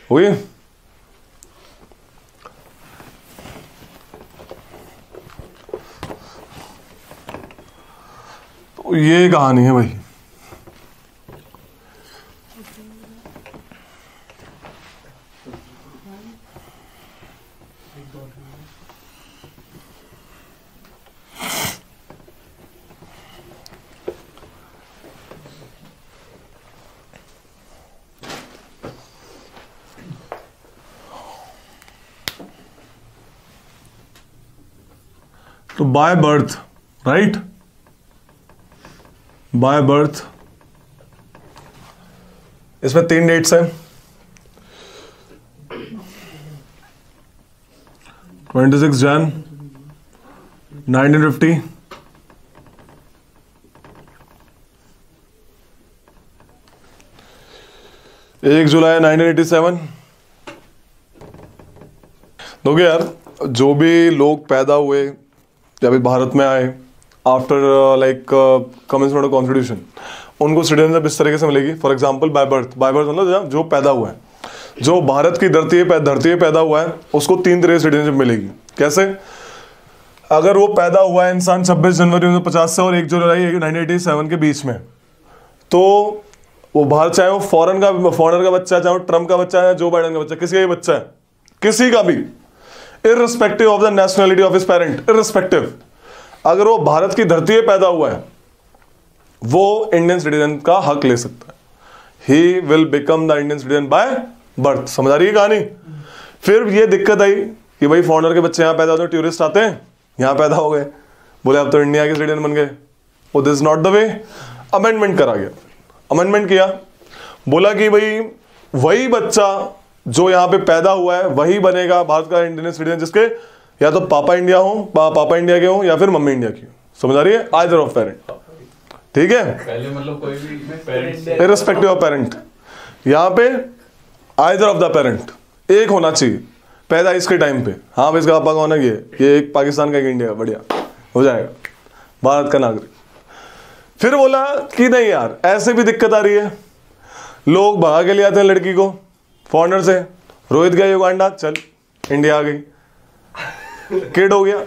हुई। तो ये कहानी है भाई। तो by birth, right, by birth, इसमें 3 डेट्स हैं, 26 जन 1950, 1 जुलाई 1987। देखो यार, जो भी लोग पैदा हुए या फिर भारत में आए after like commencement of constitution, उनको सिटीजनशिप इस तरीके से मिलेगी। For example bye birth, by birth मतलब जो पैदा हुआ है, जो भारत की धरती पे पैदा हुआ है, उसको 3 तरह से सिटीजनशिप मिलेगी। कैसे? अगर वो पैदा हुआ है इंसान 26 जनवरी 1950 से और 1 जुलाई 1987 के बीच में, तो वो भारत, चाहे वो फॉरेनर का बच्चा है, चाहे वो ट्रम्प का बच्चा है, जो बाइडेन का बच्चा, किसी का भी बच्चा है, किसी का भी, irrespective of the nationality of his parent, irrespective, अगर वो भारत की धरती पे पैदा हुआ है, वो इंडियन सिटीजन का हक ले सकता है। He will become the Indian citizen by birth. समझ आ रही है कहानी? फिर ये दिक्कत आई कि भाई फॉरेनर के बच्चे यहाँ पैदा होते हैं, टूरिस्ट आते हैं, यहाँ पैदा हो गए, बोले अब तो इंडिया के सिटीजन बन गए। वो this not the way. Amendment करा गया, अमेंडमेंट किया, बोला कि भाई वही बच्चा जो यहाँ पे पैदा हुआ है वही बनेगा भारत का इंडियन सिटीजन, जिसके या तो पापा इंडिया हो, पापा इंडिया के हो, या फिर मम्मी इंडिया की हो। समझ आ रही है? Either of parent. ठीक है, पहले मतलब कोई भी पेरेंट्स इररिस्पेक्टिव ऑफ पेरेंट, यहाँ पे आइदर ऑफ द पेरेंट एक होना चाहिए पैदा इसके टाइम पे। हाँ भाई, इसका पापा कौन है, ये एक पाकिस्तान का, एक इंडिया, बढ़िया हो जाएगा, भारत का नागरिक। फिर बोला कि नहीं यार ऐसे भी दिक्कत आ रही है, लोग भगा के ले आते हैं लड़की को फॉरेनर से। रोहित गया युगांडा, चल इंडिया आ गई, किड हो गया,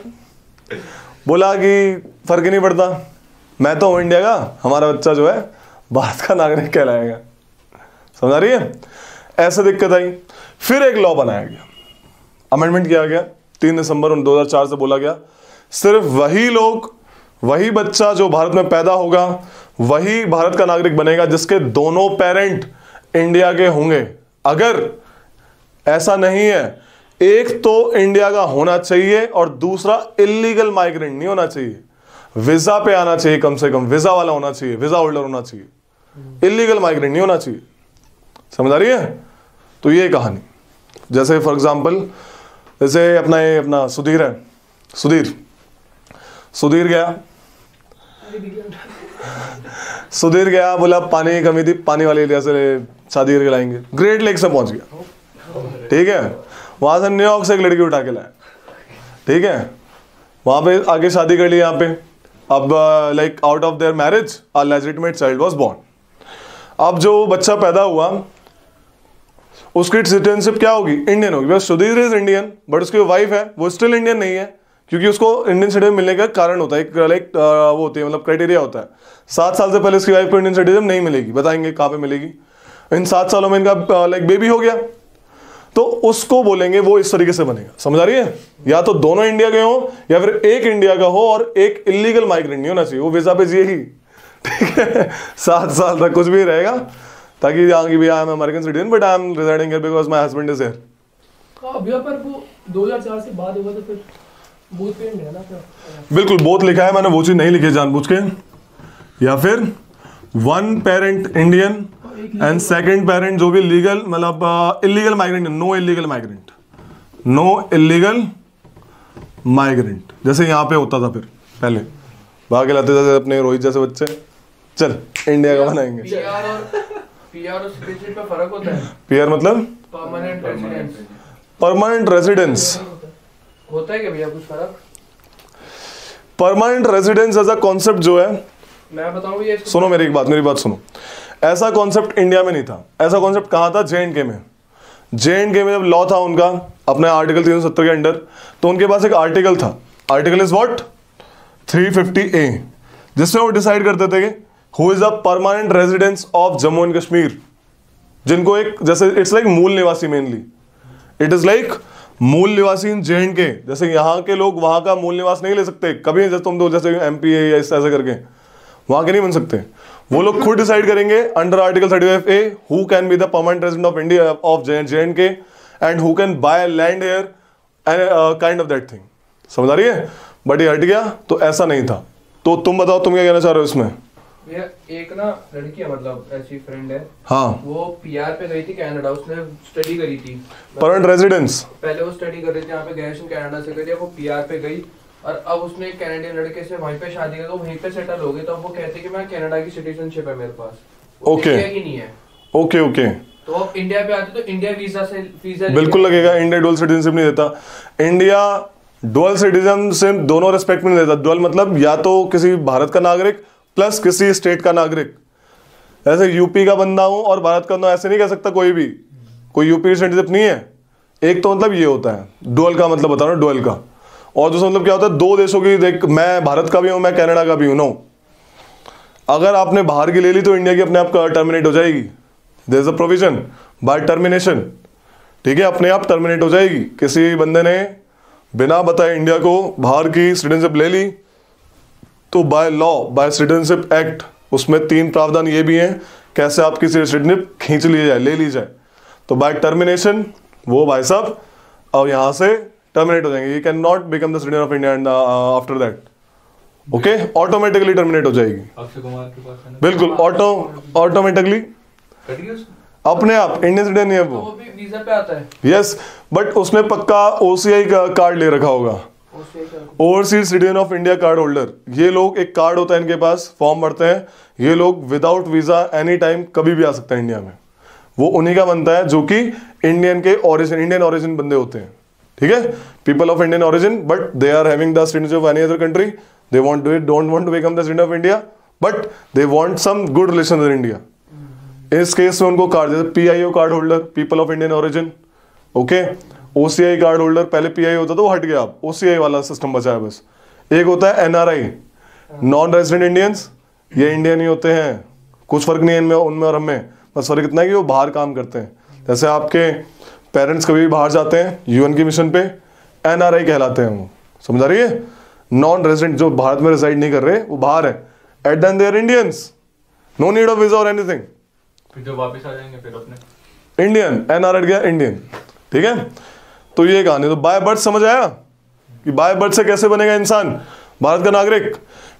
बोला कि फर्क ही नहीं पड़ता, मैं तो हूं इंडिया का, हमारा बच्चा जो है भारत का नागरिक कहलाएगा। समझ आ रही है? ऐसे दिक्कत आई। फिर एक लॉ बनाया गया, अमेंडमेंट किया गया 3 दिसंबर 2004 से बोला गया सिर्फ वही लोग, वही बच्चा जो भारत में पैदा होगा वही भारत का नागरिक बनेगा जिसके दोनों पेरेंट इंडिया के होंगे। अगर ऐसा नहीं है, एक तो इंडिया का होना चाहिए और दूसरा इलीगल माइग्रेंट नहीं होना चाहिए, वीजा पे आना चाहिए, कम से कम वीजा वाला होना चाहिए, वीजा होल्डर होना चाहिए, इलीगल माइग्रेंट नहीं होना चाहिए। समझ आ रही है? तो ये कहानी, जैसे फॉर एग्जांपल जैसे अपना सुधीर है, सुधीर गया, बोला पानी की कमी थी, पानी वाले एरिया से शादी करके लाएंगे, ग्रेट लेक से पहुंच गया, ठीक है, वहां से न्यूयॉर्क से एक लड़की उठा के लाया, ठीक है, वहां पे आगे शादी कर ली यहाँ पे। अब like out of their marriage a legitimate child was born. अब जो बच्चा पैदा हुआ उसकी सिटीजनशिप क्या होगी? इंडियन होगी। बस सुधीर इज इंडियन, बट उसकी वाइफ है वो स्टिल इंडियन नहीं है, क्योंकि उसको इंडियन सिटीजन मिलने का कारण होता है, एक लाइक वो होती है, मतलब क्राइटेरिया होता है। 7 साल से पहले उसकी वाइफ को इंडियन सिटीजन नहीं मिलेगी, बताएंगे कहाँ पे मिलेगी। इन 7 सालों में इनका लाइक बेबी हो गया तो उसको बोलेंगे वो इस तरीके से बनेगा। समझ आ रही है? या तो दोनों इंडिया के हो या फिर एक इंडिया का हो और एक इलीगल माइग्रेंट नहीं होना चाहिए, वो वीजा पे जिएगी, ठीक है, 7 साल तक कुछ भी रहेगा, ताकि I am American citizen but I am residing here because my husband is here. अभी पर वो 2004 से बाद हुआ तो फिर बोथ पे है ना क्या? बिल्कुल बोथ लिखा है, मैंने वो चीज नहीं लिखी जानबूझ के। या फिर 1 parent Indian and second parent जो भी लीगल, मतलब illegal migrant, no illegal migrant, no illegal migrant, जैसे यहाँ पे होता था फिर पहले भागे लाते थे अपने रोहित जैसे बच्चे, चल इंडिया का बनाएंगे। पीआर और सिटीजनशिप में फर्क होता है? पीआर मतलब परमानेंट रेजिडेंस। परमानेंट रेजिडेंस होता है क्या भैया कुछ फर्क? Permanent residence as a concept जो है, मैं बताऊं ये, सुनो मेरी बात सुनो, ऐसा कॉन्सेप्ट इंडिया में नहीं था। ऐसा कॉन्सेप्ट कहाँ था? जे.एंड.के में। जे.एंड.के में जब लॉ था उनका अपने आर्टिकल 370 के अंडर, तो उनके पास एक आर्टिकल था, आर्टिकल इज व्हाट 350A, जिसमें वो डिसाइड करते थे कि who is a permanent residence of Jammu and Kashmir, जिनको एक जैसे इट्स लाइक मूल निवासी, मेनली इट इज लाइक मूल निवासी इन जे.एंड.के। जैसे यहाँ के लोग वहां का मूल निवास नहीं ले सकते कभी, जैसे तुम दो जैसे MP या ऐसे करके वहां के नहीं बन सकते, वो लोग खुद डिसाइड करेंगे under article 35A who can be the permanent resident of India of J&K and who can by land here and kind of that thing. समझ आ रही है? बट ये हट गया, तो ऐसा नहीं था। तो तुम बताओ तुम क्या कहना चाह रहे हो इसमें? भैया एक ना लड़की है, मतलब ऐसी फ्रेंड है, हाँ, वो पीआर पे गई थी कनाडा, उसने स्टडी करी थी, परमानेंट रेजिडेंस पहले वो स्टडी कर रही थी यहाँ पे, ग्रेजुएशन कनाडा से करी, वो पीआर पे गई और अब उसने एक कैनेडियन लड़के से वहीं पे शादी की, तो वहीं पे सेटल हो गई। तो अब वो कहते कि मैं कनाडा की सिटीजनशिप है मेरे पास, ओके इंडिया की नहीं है। ओके ओके, तो अब इंडिया पे आती तो इंडिया वीजा से वीजा बिल्कुल लगेगा। इंडिया डुअल सिटीजनशिप नहीं देता। इंडिया डुअल सिटीजनशिप दोनों रेस्पेक्ट में नहीं देता। डुअल मतलब या तो किसी भारत का नागरिक प्लस किसी स्टेट का नागरिक। ऐसे यूपी का बंदा हूं और भारत का, ऐसे नहीं कह सकता कोई भी, कोई यूपी सिटीजनशिप नहीं है। एक तो मतलब ये होता है डुअल का, मतलब बता रहा हूं डुअल का। और दूसरा मतलब क्या होता है, 2 देशों की, देख मैं भारत का भी हूं, मैं कनाडा का भी हूं। नो, अगर आपने बाहर की ले ली तो इंडिया की अपने आप टर्मिनेट हो जाएगी। There is a provision by termination, ठीक है, अपने आप टर्मिनेट हो जाएगी। किसी बंदे ने बिना बताए इंडिया को बाहर की सिटीजनशिप ले ली तो by law, by citizenship act, उसमें 3 प्रावधान ये भी हैं कैसे आपकी सिटीजनशिप खींच ली जाए, ले ली जाए। तो बाय टर्मिनेशन वो भाई साहब अब यहां से टर्मिनेट हो जाएंगे। You can not become the citizen of India and after that, okay, automatically terminate हो जाएगी। अक्षय कुमार के पास है ना? बिल्कुल ऑटोमेटिकली कट गया उसका? अपने आप। इंडियन सिटीजन नहीं है तो वो, वो भी वीजा पे आता है। यस, बट उसने पक्का OCI का कार्ड ले रखा होगा, overseas citizen of India card holder. ये लोग एक कार्ड होता है इनके पास, फॉर्म भरते हैं, ये लोग विदाउट वीजा एनी टाइम कभी भी आ सकते हैं इंडिया में। वो उन्हीं का बनता है जो कि इंडियन के ओरिजिन, इंडियन ओरिजिन बंदे होते हैं, ठीक है, people of Indian origin, but they are having the citizenship of any other country, they want don't want to become the citizen of India, but they want some good relation with India. इस case में उनको card, जैसे PIO card holder, people of Indian origin, okay, OCI card holder, पहले PI होता था वो हट गया, अब ओसीआई वाला सिस्टम बचा है बस। एक होता है एनआरआई, नॉन रेजिडेंट इंडियंस, ये इंडियन ही होते हैं, कुछ फर्क नहीं है इनमें, उनमें और हमें, बस फर्क इतना है कि वो बाहर काम करते हैं। जैसे आपके पेरेंट्स कभी भी बाहर जाते हैं यूएन की मिशन पे, एनआरआई कहलाते हैं वो, समझ आ रही है? नॉन रेजिडेंट, जो भारत में रिसाइड नहीं कर रहे वो बाहर है, at then they are Indians, no need of visa और एनीथिंग। फिर जो वापस आ जाएंगे फिर अपने इंडियन, एनआरआई गया इंडियन, ठीक है। तो ये कहानी, तो बाय बर्थ समझ आया कि बाय बर्थ से कैसे बनेगा इंसान भारत का नागरिक।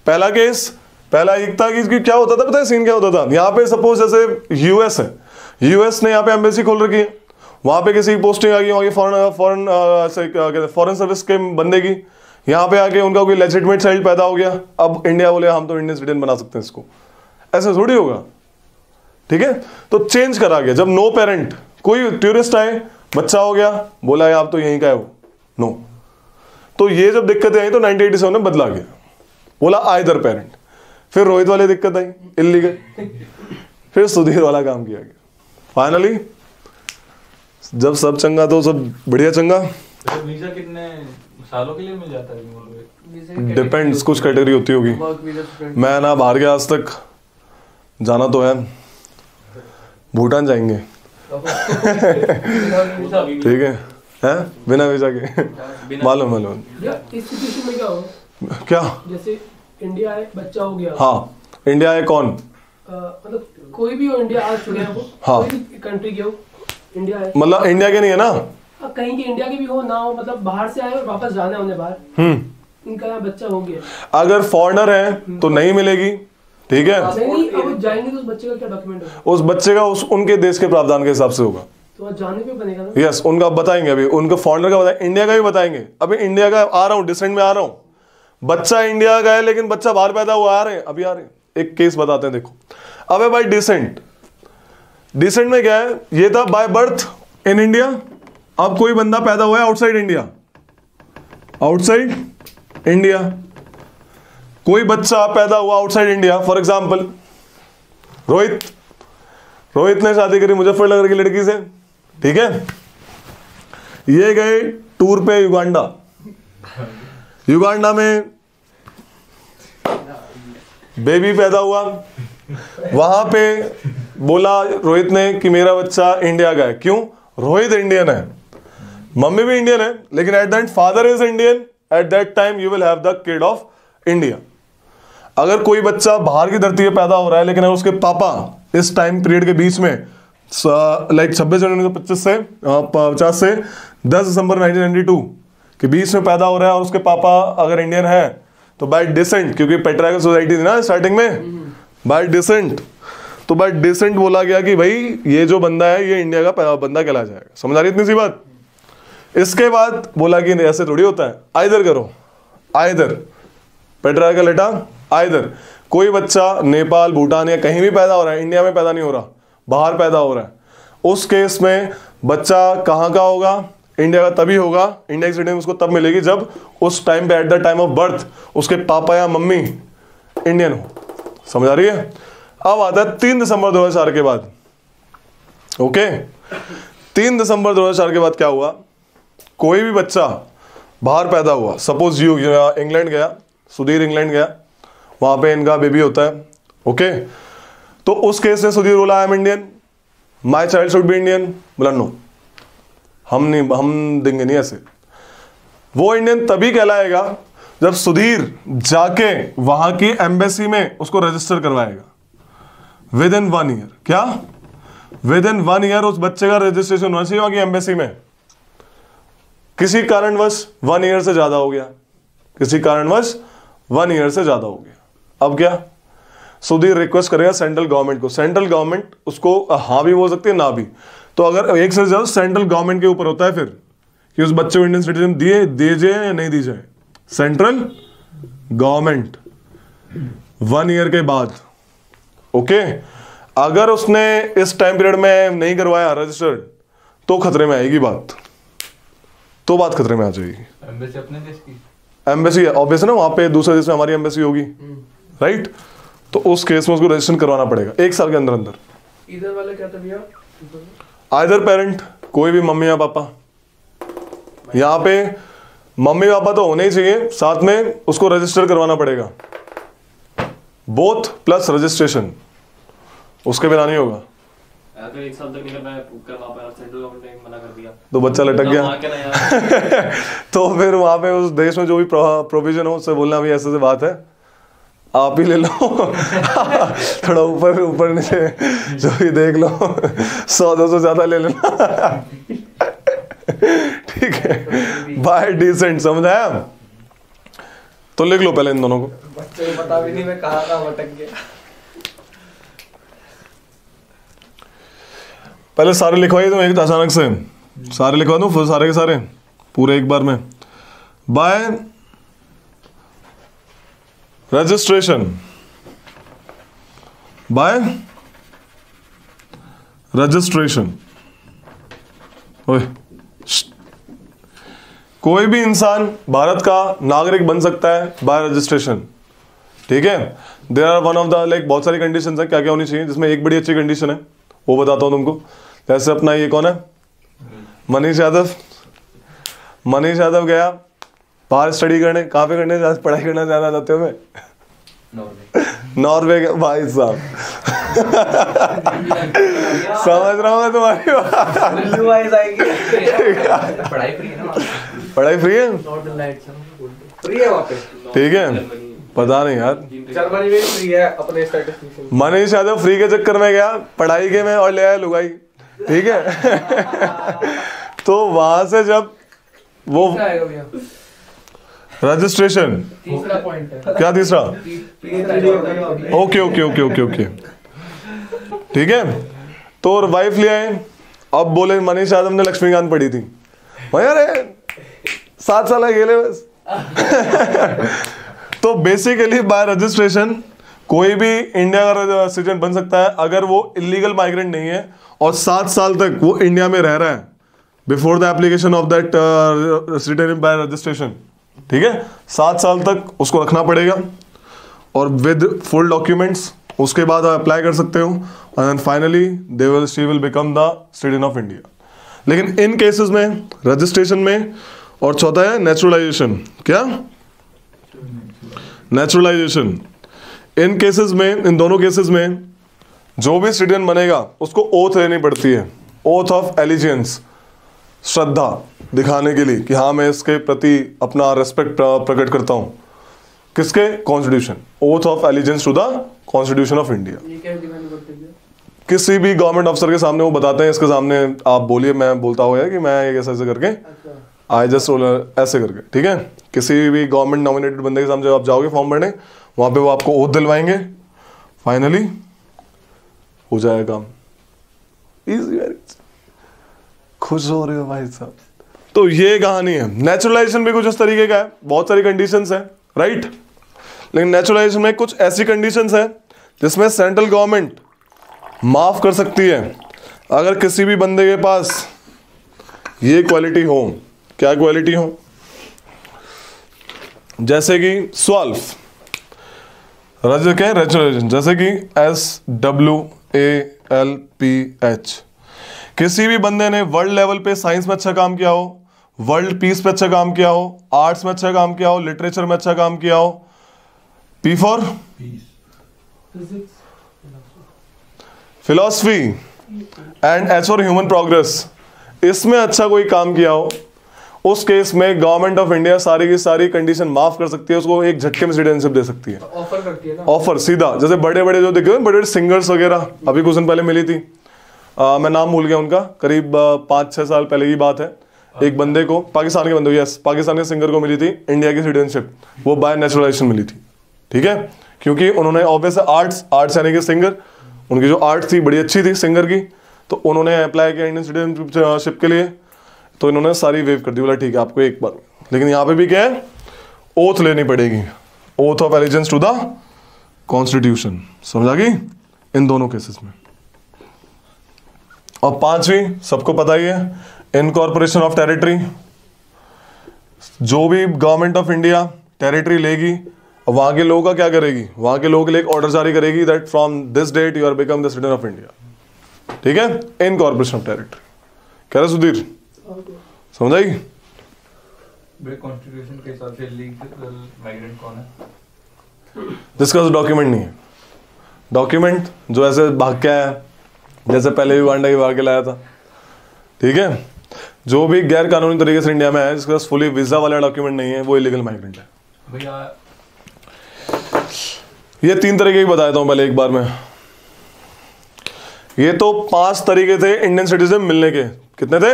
पहला केस, पहला एक था कि क्या होता था, पता है सीन क्या होता था? यहाँ पे सपोज जैसे यूएस है, यूएस ने यहाँ पे एम्बेसी खोल रखी है, वहां पे किसी की पोस्टिंग आ गई, वहां की फॉरेन सर्विस के बंदे की, यहाँ पे आके उनका कोई लेजिटिमेट चाइल्ड पैदा हो गया, अब इंडिया बोले हम तो इंडियन सिटीजन बना सकते हैं इसको, ऐसा थोड़ी होगा, ठीक है। तो चेंज करा गया, जब नो पेरेंट, कोई टूरिस्ट आए, बच्चा हो गया, बोला है आप तो यहीं का है वो, नो। तो ये जब दिक्कतें आई तो 1987 में बदला गया, बोला आइदर पेरेंट। फिर रोहित वाली दिक्कत आई, इल्लीगल, फिर सुधीर वाला काम किया गया। फाइनली जब सब चंगा तो सब बढ़िया चंगा। तो वीजा कितने सालों के लिए मिल जाता है? डिपेंड्स, कुछ कैटेगरी होती होगी। मैं ना बाहर गया आज तक, जाना तो है, भूटान जाएंगे ठीक है, हैं बिना वीजा के, मालूम मालूम। इस सिचुएशन में क्या होगा? क्या? जैसे इंडिया है, बच्चा हो गया, हाँ, इंडिया है कौन? मतलब कोई भी हो, इंडिया आ चुके हैं वो, हाँ। कोई भी कंट्री के हो, इंडिया है, मतलब इंडिया के नहीं है ना, कहीं के इंडिया के भी हो ना हो, मतलब बाहर से आए और वापस जाना है उन्हें बाहर, इनका यहाँ बच्चा हो गया, अगर फॉरेनर है तो नहीं मिलेगी, ठीक है। नहीं, अब जाएंगे तो उस बच्चे का क्या डॉक्यूमेंट होगा? उस बच्चे का उनके देश के प्रावधान के हिसाब से होगा। तो वहाँ जाने पे बनेगा ना? यस, उनका बताएंगे, अभी उनका फॉरेनर का बताएंगे, इंडिया का भी बताएंगे। अभी इंडिया का आ रहा हूँ, डिसेंट में आ रहा हूँ, बच्चा इंडिया का है लेकिन बच्चा बाहर पैदा हुआ, आ रहे हैं अभी, आ रहे हैं। एक केस बताते हैं, देखो। अबे भाई डिसेंट, डिसेंट में क्या है? ये था बाय बर्थ इन इंडिया, अब कोई बंदा पैदा हुआ है आउटसाइड इंडिया, आउटसाइड इंडिया, कोई बच्चा पैदा हुआ outside India, for example Rohit ने शादी करी मुजफ्फरनगर की लड़की से, ठीक है। ये गए टूर पे युगांडा में बेबी पैदा हुआ, वहां पे बोला रोहित ने कि मेरा बच्चा इंडिया का है। क्यों? रोहित इंडियन है, मम्मी भी इंडियन है, लेकिन at that father is Indian, at that time you will have the kid of India. अगर कोई बच्चा बाहर की धरती पे पैदा हो रहा है, लेकिन अगर उसके पापा इस टाइम पीरियड के बीच में लाइक 26 जनवरी 1950 से 10 दिसंबर 1992 के बीच में पैदा हो रहा है, और उसके पापा अगर इंडियन है, तो बाय डिसेंट, क्योंकि पेट्रियार्कल सोसाइटी थी ना स्टार्टिंग में, बाय डिसेंट, तो बाय डिसेंट बोला गया कि भाई ये जो बंदा है ये इंडिया का बंदा कहला जाएगा। समझ आ रही इतनी सी बात? इसके बाद बोला कि ऐसे थोड़ी होता है, आइदर करो, आइदर पेट्रियार्कल लेटा, आइदर कोई बच्चा नेपाल, भूटान या कहीं भी पैदा हो रहा है, इंडिया में पैदा नहीं हो रहा, बाहर पैदा हो रहा है, उस केस में बच्चा कहाँ का होगा? इंडिया का तभी होगा, इंडिया की सिटीजन उसको तब मिलेगी जब उस टाइम पे eight the time of birth उसके पापा या मम्मी इंडियन हो। समझ आ रही है? अब आता है 3 दिसंबर 2004 के बाद, ओके। 3 दिसंबर 2004 के बाद क्या हुआ? कोई भी बच्चा बाहर पैदा हुआ, सपोज यू इंग्लैंड गया, सुधीर इंग्लैंड गया, वहां पे इनका बेबी होता है, ओके। तो उस केस में सुधीर बोला I am Indian, my child should be Indian, बोला नो, हम देंगे नहीं ऐसे। वो इंडियन तभी कहलाएगा जब सुधीर जाके वहां की एम्बेसी में उसको रजिस्टर करवाएगा विद इन 1 ईयर। क्या? विद इन 1 ईयर उस बच्चे का रजिस्ट्रेशन होना चाहिए वहां की एम्बेसी में। किसी कारणवश 1 ईयर से ज्यादा हो गया, किसी कारणवश 1 ईयर से ज्यादा हो गया, अब क्या? सुधीर रिक्वेस्ट करेगा सेंट्रल गवर्नमेंट को, सेंट्रल गवर्नमेंट उसको हाँ भी बोल सकती है ना भी। तो अगर एक से ज्यादा सेंट्रल गवर्नमेंट के ऊपर होता है फिर कि उस बच्चे को इंडियन सिटीजन दिए जाए या नहीं दी जाए। सेंट्रल गवर्नमेंट 1 ईयर के बाद, ओके। अगर उसने इस टाइम पीरियड में नहीं करवाया रजिस्टर्ड, तो खतरे में आएगी बात, तो बात खतरे में आ जाएगी। एम्बेसी अपने देश की एम्बेसी ऑब्वियस है ना, वहां पे दूसरे देश में हमारी एम्बेसी होगी, राइट। तो उस केस में उसको रजिस्ट्रेशन करवाना पड़ेगा 1 साल के अंदर अंदर। इधर वाला क्या था भैया? आइदर पेरेंट, कोई भी मम्मी या पापा। यहाँ पे मम्मी पापा तो होने ही चाहिए, साथ में उसको रजिस्टर करवाना पड़ेगा, बोथ प्लस रजिस्ट्रेशन, उसके बिना नहीं होगा। अगर 1 साल तक नहीं करवा पाया, सेंट्रल गवर्नमेंट ने मना कर दिया तो बच्चा लटक गया तो फिर वहां पे उस देश में जो भी प्रोविजन हो उससे बोलना भी ऐसे से बात है, आप ही ले लो थोड़ा ऊपर ऊपर नीचे जो भी देख लो 100-200 ज्यादा ले लेना ठीक है, बाय डिसेंट, समझाया? तो लिख लो पहले इन दोनों को। बच्चे को पता भी नहीं मैं कहाँ था, भटक गया। पहले सारे लिखवाइए तुम एक अचानक से, सारे लिखवा दूं फिर सारे के सारे पूरे एक बार में। बाय रजिस्ट्रेशन, बाय रजिस्ट्रेशन, कोई भी इंसान भारत का नागरिक बन सकता है बाय रजिस्ट्रेशन, ठीक है। There are one of the like बहुत सारी कंडीशंस है क्या क्या होनी चाहिए, जिसमें एक बड़ी अच्छी कंडीशन है वो बताता हूं तुमको। जैसे अपना ये कौन है, मनीष यादव। मनीष यादव गया बाहर स्टडी करने, कहाँ पे करने पढ़ाई करना जाना चाहते हो? मैं नॉर्वे के भाई साहब समझ रहा हूँ मैं तुम्हारी बात। पढ़ाई फ्री है ना? पढ़ाई फ्री है, फ्री है वहाँ पे, ठीक है। पता नहीं यार, जर्मनी में फ्री है अपने स्टैटिस्टिशियन। मनीष यादव फ्री के चक्कर में गया पढ़ाई के में और ले आया लुगाई, ठीक है तो वहां से जब वो रजिस्ट्रेशन, तीसरा पॉइंट है क्या तीसरा? Okay okay okay okay okay, ठीक है। तो वाइफ ले आए, अब बोले मनीष यादव ने लक्ष्मीकांत पढ़ी थी, अरे 7 साल गेले बस तो बेसिकली बाय रजिस्ट्रेशन कोई भी इंडिया का सिटीजन बन सकता है अगर वो इलीगल माइग्रेंट नहीं है और 7 साल तक वो इंडिया में रह रहा है before the application of that citizen bye registration, ठीक है। 7 साल तक उसको रखना पड़ेगा और विद फुल डॉक्यूमेंट्स, उसके बाद आप अप्लाई कर सकते हो and finally she will become the citizen of India. लेकिन इन केसेस में रजिस्ट्रेशन में, और चौथा है नेचुरलाइजेशन। क्या? नेचुरलाइजेशन। इन केसेस में, इन दोनों केसेस में जो भी सिटीजन बनेगा उसको ओथ लेनी पड़ती है, ओथ ऑफ एलिजियंस, श्रद्धा दिखाने के लिए कि हाँ मैं इसके प्रति अपना रेस्पेक्ट प्रकट करता हूं। किसके? Constitution, oath of allegiance to the constitution of India. ये क्या दिखाने पड़ते हैं? किसी भी गवर्नमेंट अफसर के सामने वो बताते हैं, इसके सामने आप बोलिए, मैं बोलता हुआ है कि मैं ऐसे ऐसे करके आई जस्ट ऐसे करके, ठीक है। किसी भी गवर्नमेंट नॉमिनेटेड बंदे के सामने जब आप जाओगे फॉर्म भरने, वहां पे वो आपको ओथ दिलवाएंगे, फाइनली हो जाएगा काम। इजी, वेरी खुश हो रहे हो भाई साहब। तो ये कहानी है। नेचुरलाइजेशन भी कुछ इस तरीके का है, बहुत सारी कंडीशंस है, राइट। लेकिन नेचुरलाइजेशन में कुछ ऐसी कंडीशंस है जिसमें सेंट्रल गवर्नमेंट माफ कर सकती है अगर किसी भी बंदे के पास ये क्वालिटी हो। क्या क्वालिटी हो? जैसे कि SWALF, रेचुलेशन, जैसे कि SWALPH। किसी भी बंदे ने वर्ल्ड लेवल पे साइंस में अच्छा काम किया हो, वर्ल्ड पीस पे अच्छा काम किया हो, आर्ट्स में अच्छा काम किया हो, लिटरेचर में अच्छा काम किया हो, P for philosophy and H for human progress, इसमें अच्छा कोई काम किया हो, उस केस में गवर्नमेंट ऑफ इंडिया सारी की सारी कंडीशन माफ कर सकती है, उसको एक झटके में सिटीजनशिप दे सकती है। ऑफर करती है ना, ऑफर सीधा। जैसे बड़े बड़े जो देखे बड़े बड़े सिंगर्स वगैरह, अभी कुछ दिन पहले मिली थी, मैं नाम भूल गया उनका, करीब 5-6 साल पहले की बात है। एक बंदे को, पाकिस्तान के बंदे, यस, पाकिस्तान के सिंगर को मिली थी इंडिया की सिटीजनशिप, वो बाय नेचुरलाइजेशन मिली थी, ठीक है। क्योंकि उन्होंने ऑब्वियस आर्ट्स यानी कि सिंगर, उनकी जो आर्ट थी बड़ी अच्छी थी सिंगर की, तो उन्होंने अप्लाई किया इंडियन सिटीजनशिप के लिए, तो इन्होंने सारी वेव कर दी, बोला ठीक है आपको एक बार। लेकिन यहाँ पे भी क्या है? ओथ लेनी पड़ेगी, oath of allegiance to the constitution. समझा गई इन दोनों केसेस में। और 5वीं सबको पता ही है, इनकॉर्पोरेशन ऑफ टेरिटरी। जो भी गवर्नमेंट ऑफ इंडिया टेरिटरी लेगी अब वहां के लोगों का क्या करेगी, वहां के लोगों के लिए एक ऑर्डर जारी करेगी that from this date you are become the citizen of India, ठीक है, इन कॉर्पोरेशन ऑफ टेरिटरी। कह रहे सुधीर, समझ आई? कॉन्स्टिट्यूशन के हिसाब से लीगल माइग्रेंट कौन है? जिसका डॉक्यूमेंट नहीं है, डॉक्यूमेंट जो ऐसे भाग के आया, जैसे पहले युगांडा की भाग के लाया था, ठीक है, जो भी गैर कानूनी तरीके से इंडिया में है, जिसके पास फुली वीजा वाला डॉक्यूमेंट नहीं है, वो इलीगल माइग्रेंट है भैया। ये 3 तरीके की बता देता हूं पहले एक बार में। ये तो 5 तरीके थे इंडियन सिटीजन मिलने के। कितने थे?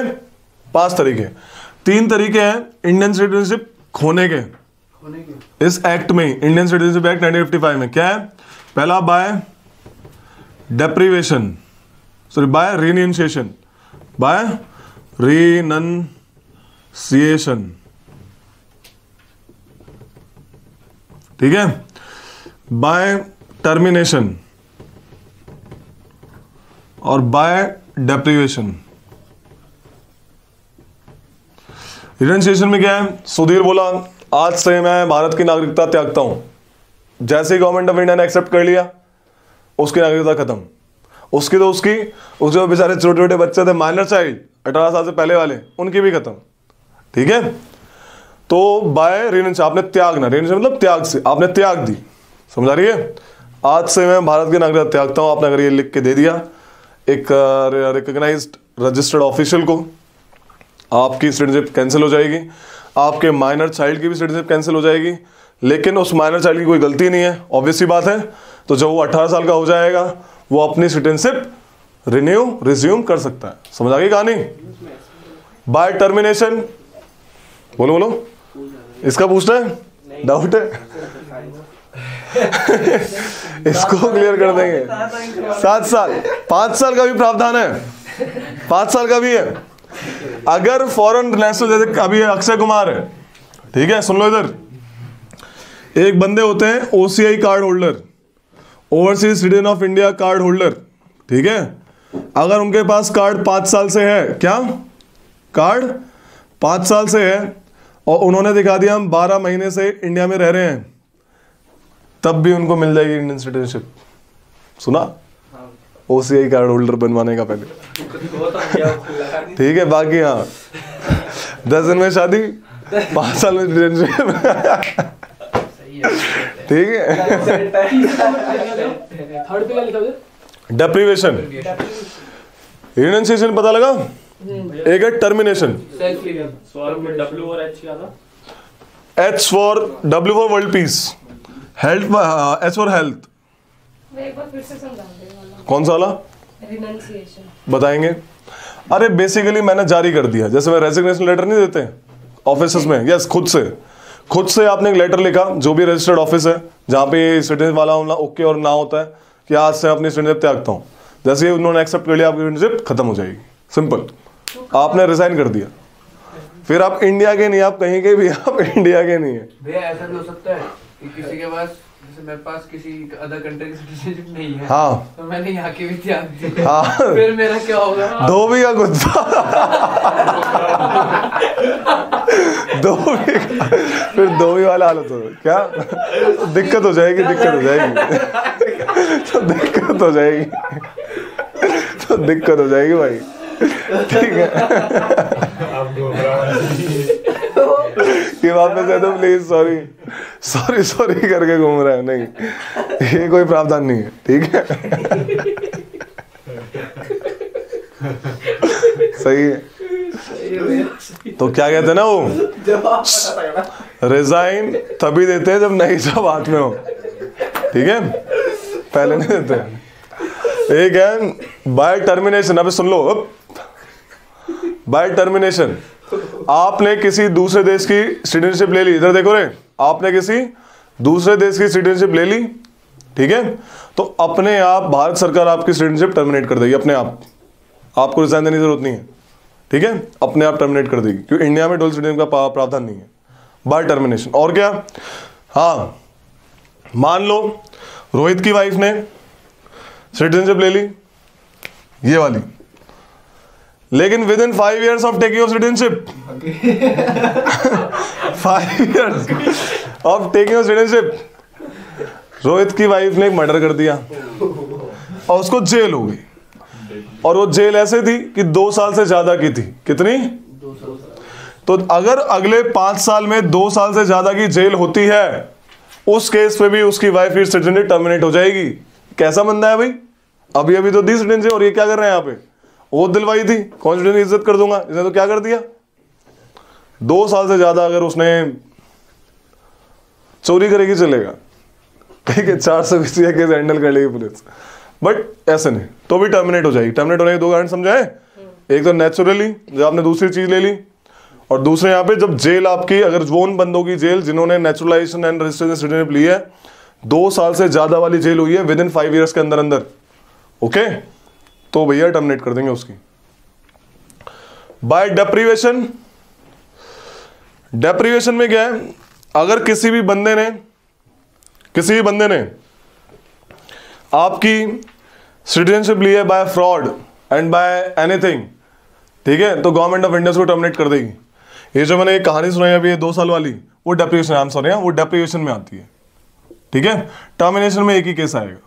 5 तरीके। 3 तरीके हैं इंडियन सिटीजनशिप खोने के इस एक्ट में, इंडियन सिटीजनशिप एक्ट 1955 में। क्या है? पहला by deprivation, sorry by renunciation, by renunciation, ठीक है, बाय टर्मिनेशन और बाय डेप्रीवेशन। रिनंसिएशन में क्या है? सुधीर बोला आज से मैं भारत की नागरिकता त्यागता हूं। जैसे ही गवर्नमेंट ऑफ इंडिया ने एक्सेप्ट कर लिया, उसकी नागरिकता खत्म। उसकी तो उसके जो बेचारे छोटे छोटे बच्चे थे, माइनर चाइल्ड, 18 साल से पहले वाले, उनकी भी खत्म, ठीक है। तो बाय रिनंस, आपने त्यागना, रिनंस मतलब त्याग से, आपने त्याग दी, समझ आ रही है? आज से मैं भारत की नागरिकता त्यागता हूं। आपने अगर ये लिख के दे दिया एक रिकॉग्नाइज्ड रजिस्टर्ड ऑफिशियल को, आपकी सिटीजनशिप कैंसिल हो जाएगी, आपके माइनर चाइल्ड की भी सिटीजनशिप कैंसिल हो जाएगी। लेकिन उस माइनर चाइल्ड की कोई गलती नहीं है, ऑब्वियस सी बात है। तो जब वो 18 साल का हो जाएगा, वो अपनी सिटीजनशिप रिज्यूम कर सकता है। समझ आ गई कहानी? बाय टर्मिनेशन, बोलो बोलो, इसका पूछना है, डाउट है? इसको क्लियर कर देंगे। 7 साल, 5 साल का भी प्रावधान है, 5 साल का भी है। अगर फॉरेन नेशनल, जैसे अभी अक्षय कुमार है, ठीक है, सुन लो इधर, एक बंदे होते हैं OCI card holder, overseas citizen of India card holder, ठीक है। अगर उनके पास कार्ड 5 साल से है, क्या कार्ड 5 साल से है, और उन्होंने दिखा दिया हम 12 महीने से इंडिया में रह रहे हैं, तब भी उनको मिल जाएगी इंडियन सिटीजनशिप। सुना? ओसीआई कार्ड होल्डर बनवाने का पहले, ठीक है। बाकी हाँ, 10 दिन में शादी, 5 साल में सिटीजनशिप, ठीक है। डेप्रीवेशन, रिनंसिएशन पता लगा, एक है टर्मिनेशन। W और H क्या था? W for world peace, health, H for health. एक बार फिर से समझा दें। कौन सा वाला? रिनंसिएशन बताएंगे। अरे बेसिकली मैंने जारी कर दिया, जैसे मैं रेजिग्नेशन लेटर नहीं देते ऑफिस में, यस, खुद से आपने एक लेटर लिखा, जो भी रजिस्टर्ड ऑफिस है जहाँ पे सिटीजन वाला ओके और ना होता है, कि आज से अपनी सिटीजनशिप त्यागता हूँ। जैसे ही उन्होंने एक्सेप्ट कर लिया, आपकी सिटीजनशिप खत्म हो जाएगी, सिंपल। आपने रिजाइन कर दिया, फिर आप इंडिया के नहीं, आप कहीं के भी, आप इंडिया के नहीं है। भैया ऐसा भी हो सकता है कि किसी के पास, जैसे मेरे पास किसी अदर कंट्री की सिटीजनशिप नहीं है, हाँ, तो मैंने यहाँ की भी त्याग दी, हाँ, फिर मेरा क्या होगा? धोबी का कुत्ता, धोबी का, फिर धोबी वाला हालत हो, क्या दिक्कत हो जाएगी, तो दिक्कत हो जाएगी भाई, ठीक है। कि वापस है तो प्लीज सॉरी करके घूम रहा है, नहीं, ये कोई प्रावधान नहीं है, ठीक है। सही है। तो क्या कहते हैं ना वो, रिजाइन तभी देते हैं जब नई जॉब हाथ में हो, ठीक है, पहले नहीं देते। एक है बाय टर्मिनेशन, अबे सुन लो, बाय टर्मिनेशन, आपने किसी दूसरे देश की सिटीजनशिप ले ली, इधर देखो रे, आपने किसी दूसरे देश की सिटीजनशिप ले ली, ठीक है, तो अपने आप भारत सरकार आपकी सिटीजनशिप टर्मिनेट कर देगी, अपने आप, आपको रिजाइन देने की जरूरत नहीं है, ठीक है, अपने आप टर्मिनेट कर देगी, क्योंकि इंडिया में डुअल सिटीजनशिप का प्रावधान नहीं है, बाय टर्मिनेशन। और क्या, हाँ, मान लो रोहित की वाइफ ने सिटीजनशिप ले ली, ये वाली, लेकिन with in 5 years of taking of citizenship, 5 years of taking of citizenship, Rohit की वाइफ ने एक मर्डर कर दिया और उसको जेल हो गई, और वो जेल ऐसे थी कि 2 साल से ज्यादा की थी। कितनी? 2 साल। तो अगर अगले 5 साल में 2 साल से ज्यादा की जेल होती है, उस केस पे भी उसकी वाइफ की सिटीजनशिप टर्मिनेट हो जाएगी। कैसा बंदा है भाई? अभी अभी तो दी सिटीजनशिप, और ये क्या कर रहे हैं यहाँ पे? वो दिलवाई थी, कॉन्स्टिट्यूशन की इज्जत कर दूंगा, इसने तो क्या कर दिया? 2 साल से ज्यादा अगर उसने चोरी करेगी चलेगा, ठीक है, 420 केस हैंडल कर लेगी पुलिस, बट ऐसे नहीं, तो भी टर्मिनेट हो जाएगी। टर्मिनेट होने के 2 कारण समझाए, एक तो नेचुरली जब आपने दूसरी चीज ले ली, और दूसरे यहाँ पे जब जेल आपकी, अगर वो उन बंदों की जेल जिन्होंने नेचुरलाइजेशन एंड रजिस्ट्रेशन सिटीजनशिप ली है, 2 साल से ज्यादा वाली जेल हुई है विद इन 5 ईयर्स के अंदर अंदर, ओके, तो भैया टर्मिनेट कर देंगे उसकी। बाय डेप्रीवेशन, डेप्रीवेशन में क्या है? अगर किसी भी बंदे ने आपकी सिटीजनशिप ली है by fraud and by anything, ठीक है, तो गवर्नमेंट ऑफ इंडिया को टर्मिनेट कर देगी। ये जो मैंने एक कहानी सुनाई अभी 2 साल वाली, वो डेप्रीवेशन, आई एम सॉरी, वो डेप्रीवेशन में आती है, ठीक है। टर्मिनेशन में एक ही केस आएगा,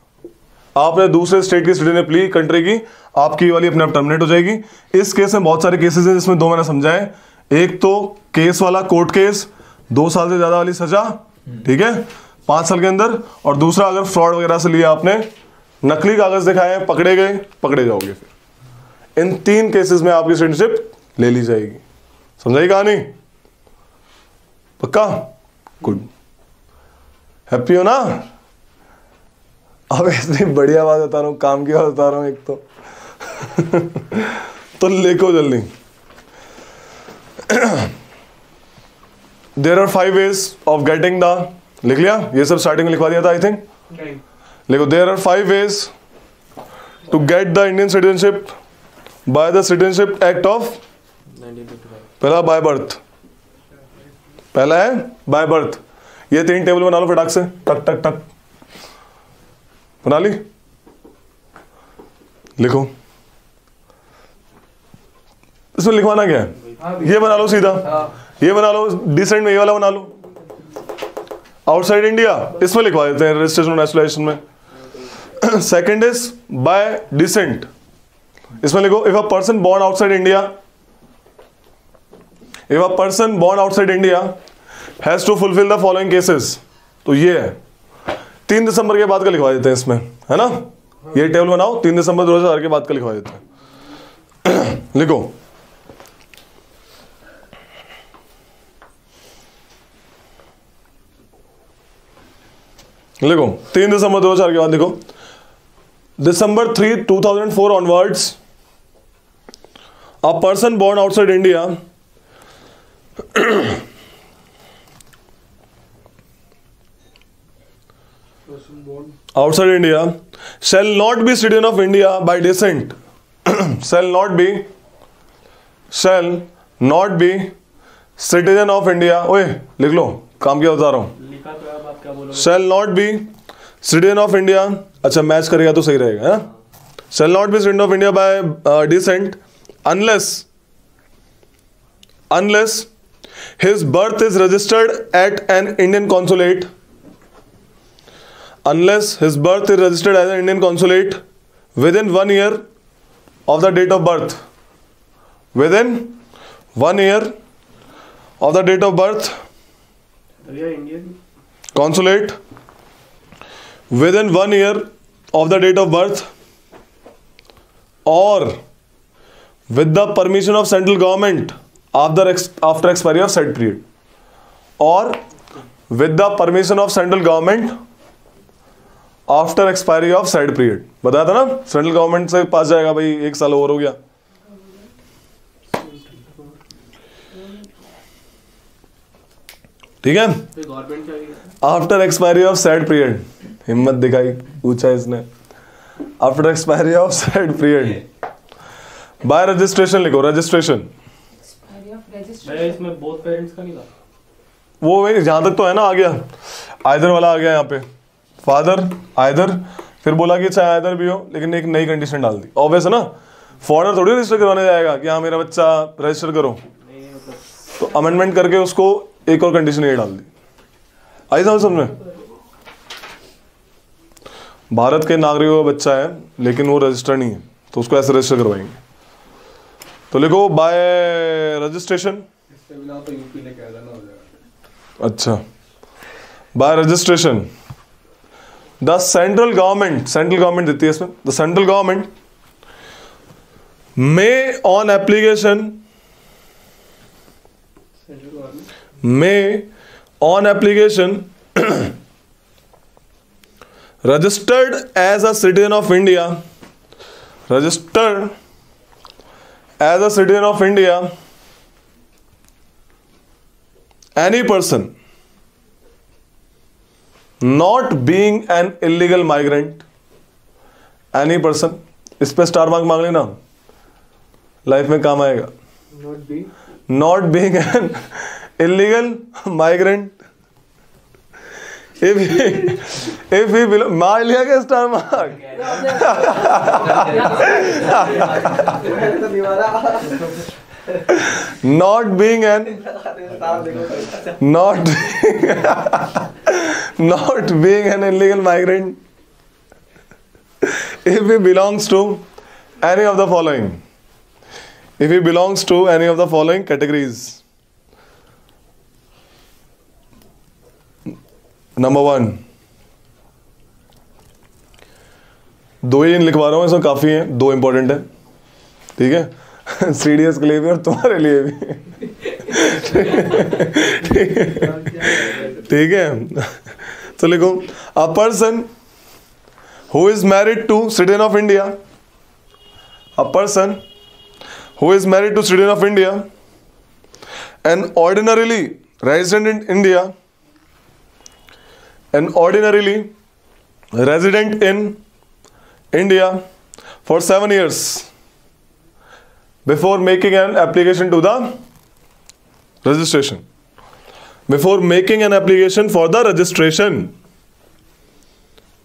आपने दूसरे स्टेट की सिटीजनशिप ली कंट्री की, आपकी वाली अपने आप टर्मिनेट हो जाएगी। इस केस में बहुत सारे केसेस हैं, जिसमें 2 मैंने समझाए। एक तो केस वाला कोर्ट केस, 2 साल से ज्यादा वाली सजा, ठीक है, 5 साल के अंदर, और दूसरा अगर फ्रॉड वगैरह से लिया आपने, नकली कागज दिखाए, पकड़े गए, पकड़े जाओगे। फिर इन 3 केसेस में आपकी सिटीजनशिप ले ली जाएगी। समझाई कहानी? पक्का? गुड, हैप्पी हो ना? अब इतनी बढ़िया बात बता रहा हूं, काम की बात बता रहा हूं एक तो लिखो जल्दी। There are 5 ways of getting the, लिख लिया? ये सब स्टार्टिंग में लिखवा दिया था आई थिंक। लिखो, there are 5 ways to get the Indian citizenship by the citizenship act of 1955। पहला बाय बर्थ, पहला है बाय बर्थ। ये 3 टेबल बना लो फटाक से, टक टक टक बना ली, लिखो। इसमें लिखवाना क्या है? ये बना लो सीधा, ये बना लो, डिसेंट में ये वाला बना लो, आउटसाइड इंडिया, इसमें लिखवा देते हैं रजिस्ट्रेशन नेशनलाइजेशन में। सेकंड इज बाय डिसेंट, इसमें लिखो, if a person born outside India, if a person born outside India has to fulfil the following cases, तो ये है। 3 दिसंबर के बाद का लिखवा देते हैं इसमें, है ना? ये टेबल बनाओ, 3 दिसंबर 2000 के बाद का लिखवा देते हैं। लिखो, लिखो 3 दिसंबर 2004 के बाद लिखो, December 3, 2004 onwards, a person born outside India outside India shall not be citizen of India by descent shall not be citizen of India, ओए लिख लो, काम क्या बता रहा हूं, लिखा तो है, बात क्या बोलोगे? shall not be citizen of India, अच्छा मैच करेगा तो सही रहेगा, है? shall not be citizen of India by descent unless his birth is registered at an Indian consulate, unless his birth is registered as an Indian consulate within 1 year of the date of birth, within 1 year of the date of birth, भैया Indian consulate within 1 year of the date of birth, or with the permission of central government after expiry of said period, or with the permission of central government after expiry of side period. बताया था ना, central government से पास जाएगा भाई, 1 साल और हो गया। ठीक है, गवर्नमेंट चाहिए। After expiry of side period, हिम्मत दिखाई, पूछा इसने, after expiry of side period by registration, लिखो रजिस्ट्रेशन। भैया इसमें बोथ पेरेंट्स का नहीं था, वो भाई जहां तक तो है ना, आ गया आइदर वाला, आ गया यहाँ पे फादर आइदर, फिर बोला कि चाहे आइदर भी हो, लेकिन एक नई कंडीशन डाल दी, ऑब्वियस है ना, फॉरेनर थोड़ी रजिस्टर करवाने जाएगा कि हाँ मेरा बच्चा रजिस्टर करो, तो अमेंडमेंट करके उसको एक और कंडीशन ये डाल दी। आई समझ में? भारत के नागरिकों का बच्चा है लेकिन वो रजिस्टर नहीं है, तो उसको ऐसे रजिस्टर करवाएंगे। तो लिखो बाय रजिस्ट्रेशन। इससे बिना तो यूपी लेके आ जाना हो जाएगा। अच्छा, bye registration the central government देती है इसमें, the central government may on application registered as a citizen of India, any person not being an illegal migrant, any person, इस पे स्टार मार्क मांग लेना, लाइफ में काम आएगा। not being an illegal migrant, if he मार लिया क्या star mark? not being an illegal migrant, if he belongs to any of the following, categories. Number 1, 2 ही लिखवा रहा हूँ, इसमें काफी हैं, 2 इंपॉर्टेंट है, ठीक है? सीडीएस के लिए भी और तुम्हारे लिए भी, ठीक है? तो लिखो a person who is married to citizen of India, a person who is married to citizen of India and ordinarily resident in India, for 7 years before making an application to the registration. Before making an application for the registration.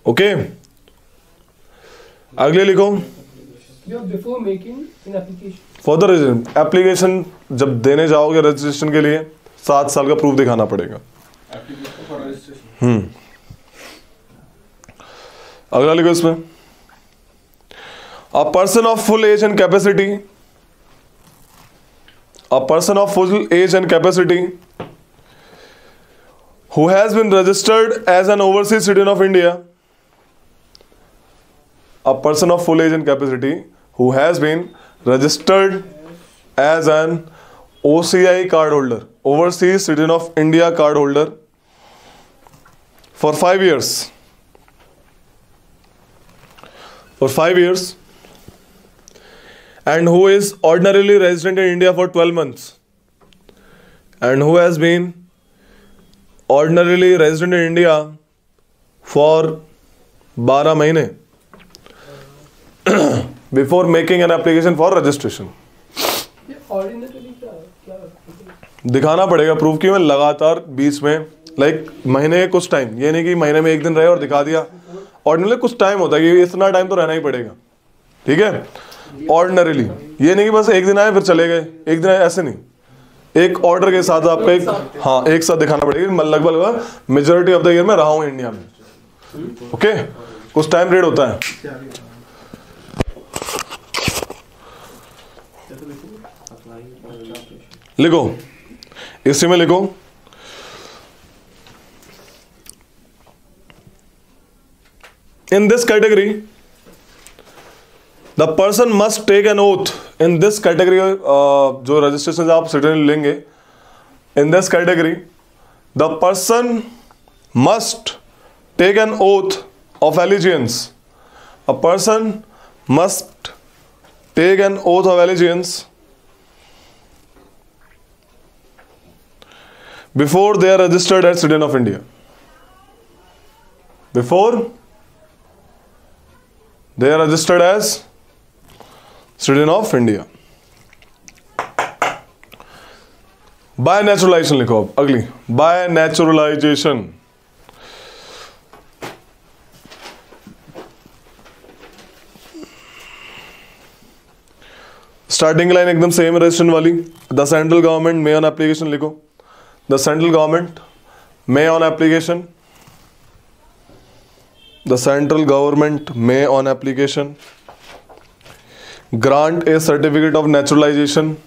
Okay. अगले लिखो before making an application for the application, जब देने जाओगे registration के लिए 7 साल का proof दिखाना पड़ेगा। अगला लिखो इसमें a person of full age and capacity, who has been registered as an overseas citizen of India, a person of full age and capacity who has been registered as an OCI card holder, overseas citizen of India card holder, for 5 years. And who is ordinarily resident in India for 12 months. And who has been ordinarily resident in India for 12 महीने before making an application for registration. Ordinary क्या दिखाना पड़ेगा proof कि मैं लगातार बीच में महीने के कुछ टाइम, ये नहीं कि महीने में 1 दिन रहे और दिखा दिया। ऑर्डिनरी कुछ टाइम होता है कि इतना टाइम तो रहना ही पड़ेगा, ठीक है? ऑर्डिनरली ये नहीं कि बस 1 दिन आए फिर चले गए, 1 दिन आए, ऐसे नहीं। एक ऑर्डर के साथ आपको एक साथ दिखाना पड़ेगा। लगभग मेजोरिटी ऑफ द ईयर में रहा हूं इंडिया में, ओके? कुछ टाइम पीरियड होता है। लिखो इसी में लिखो in this category the person must take an oath. In this category जो रजिस्ट्रेशन आप सिटीजन लेंगे, in this category the person must take an oath of allegiance. A person must take an oath of allegiance before they are registered as citizen of India. Before they are registered as citizen of India. By naturalization लिखो अब अगली, by naturalization। Starting line एकदम same registration वाली। The central government may on application लिखो, the central government may on application the central government may on application grant a certificate of naturalization,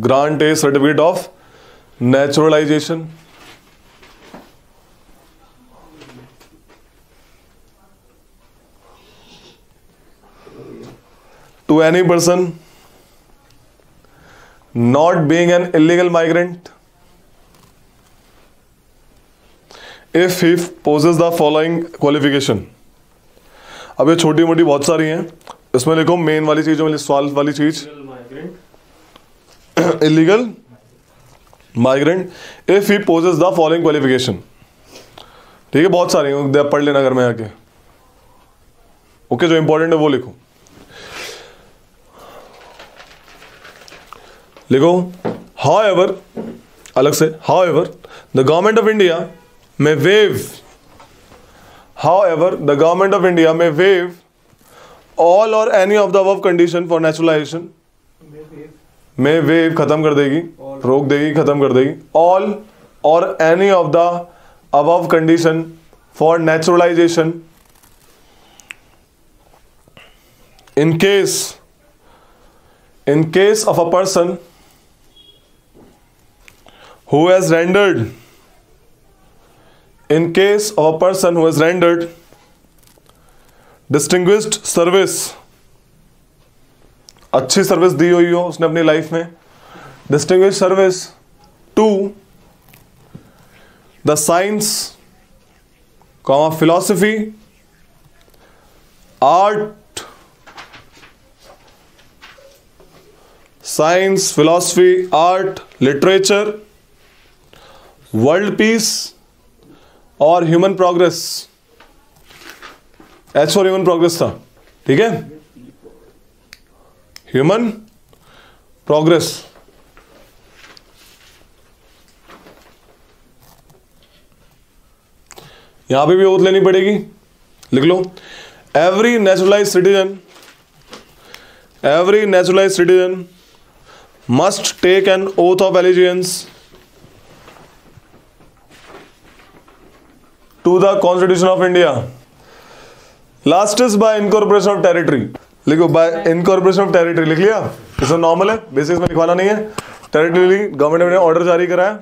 grant a certificate of naturalization to any person not being an illegal migrant if he possesses the following qualification. अब ये छोटी मोटी बहुत सारी हैं, इसमें लिखो main वाली चीज, जो सवाल वाली चीज, illegal migrant if he possesses the following qualification. ठीक है, बहुत सारी हैं, पढ़ लेना घर में आके. ओके, जो इंपॉर्टेंट है वो लिखो. लिखो however, अलग से however the government of India may waive, however the government of India may waive all or any of the above condition for naturalization. may waive खत्म कर देगी, रोक देगी, खत्म कर देगी. all or any of the above condition for naturalization in case of a person who has rendered, in case of a person who has rendered distinguished service, अच्छी service दी हुई हो उसने अपनी लाइफ में, distinguished service to the science, philosophy, art, science, philosophy, art, literature, world peace और human progress. H for human progress था. ठीक है, ह्यूमन प्रोग्रेस. यहां पे भी ओथ लेनी पड़ेगी, लिख लो. Every naturalised citizen must take an oath of allegiance to the Constitution of India. Last is by incorporation of territory. लिखो by incorporation of territory. लिख लिया, इसमें नॉर्मल है, बेसिक्स में लिखवाना नहीं है. टेरिटरी गवर्नमेंट ने ऑर्डर जारी करा है,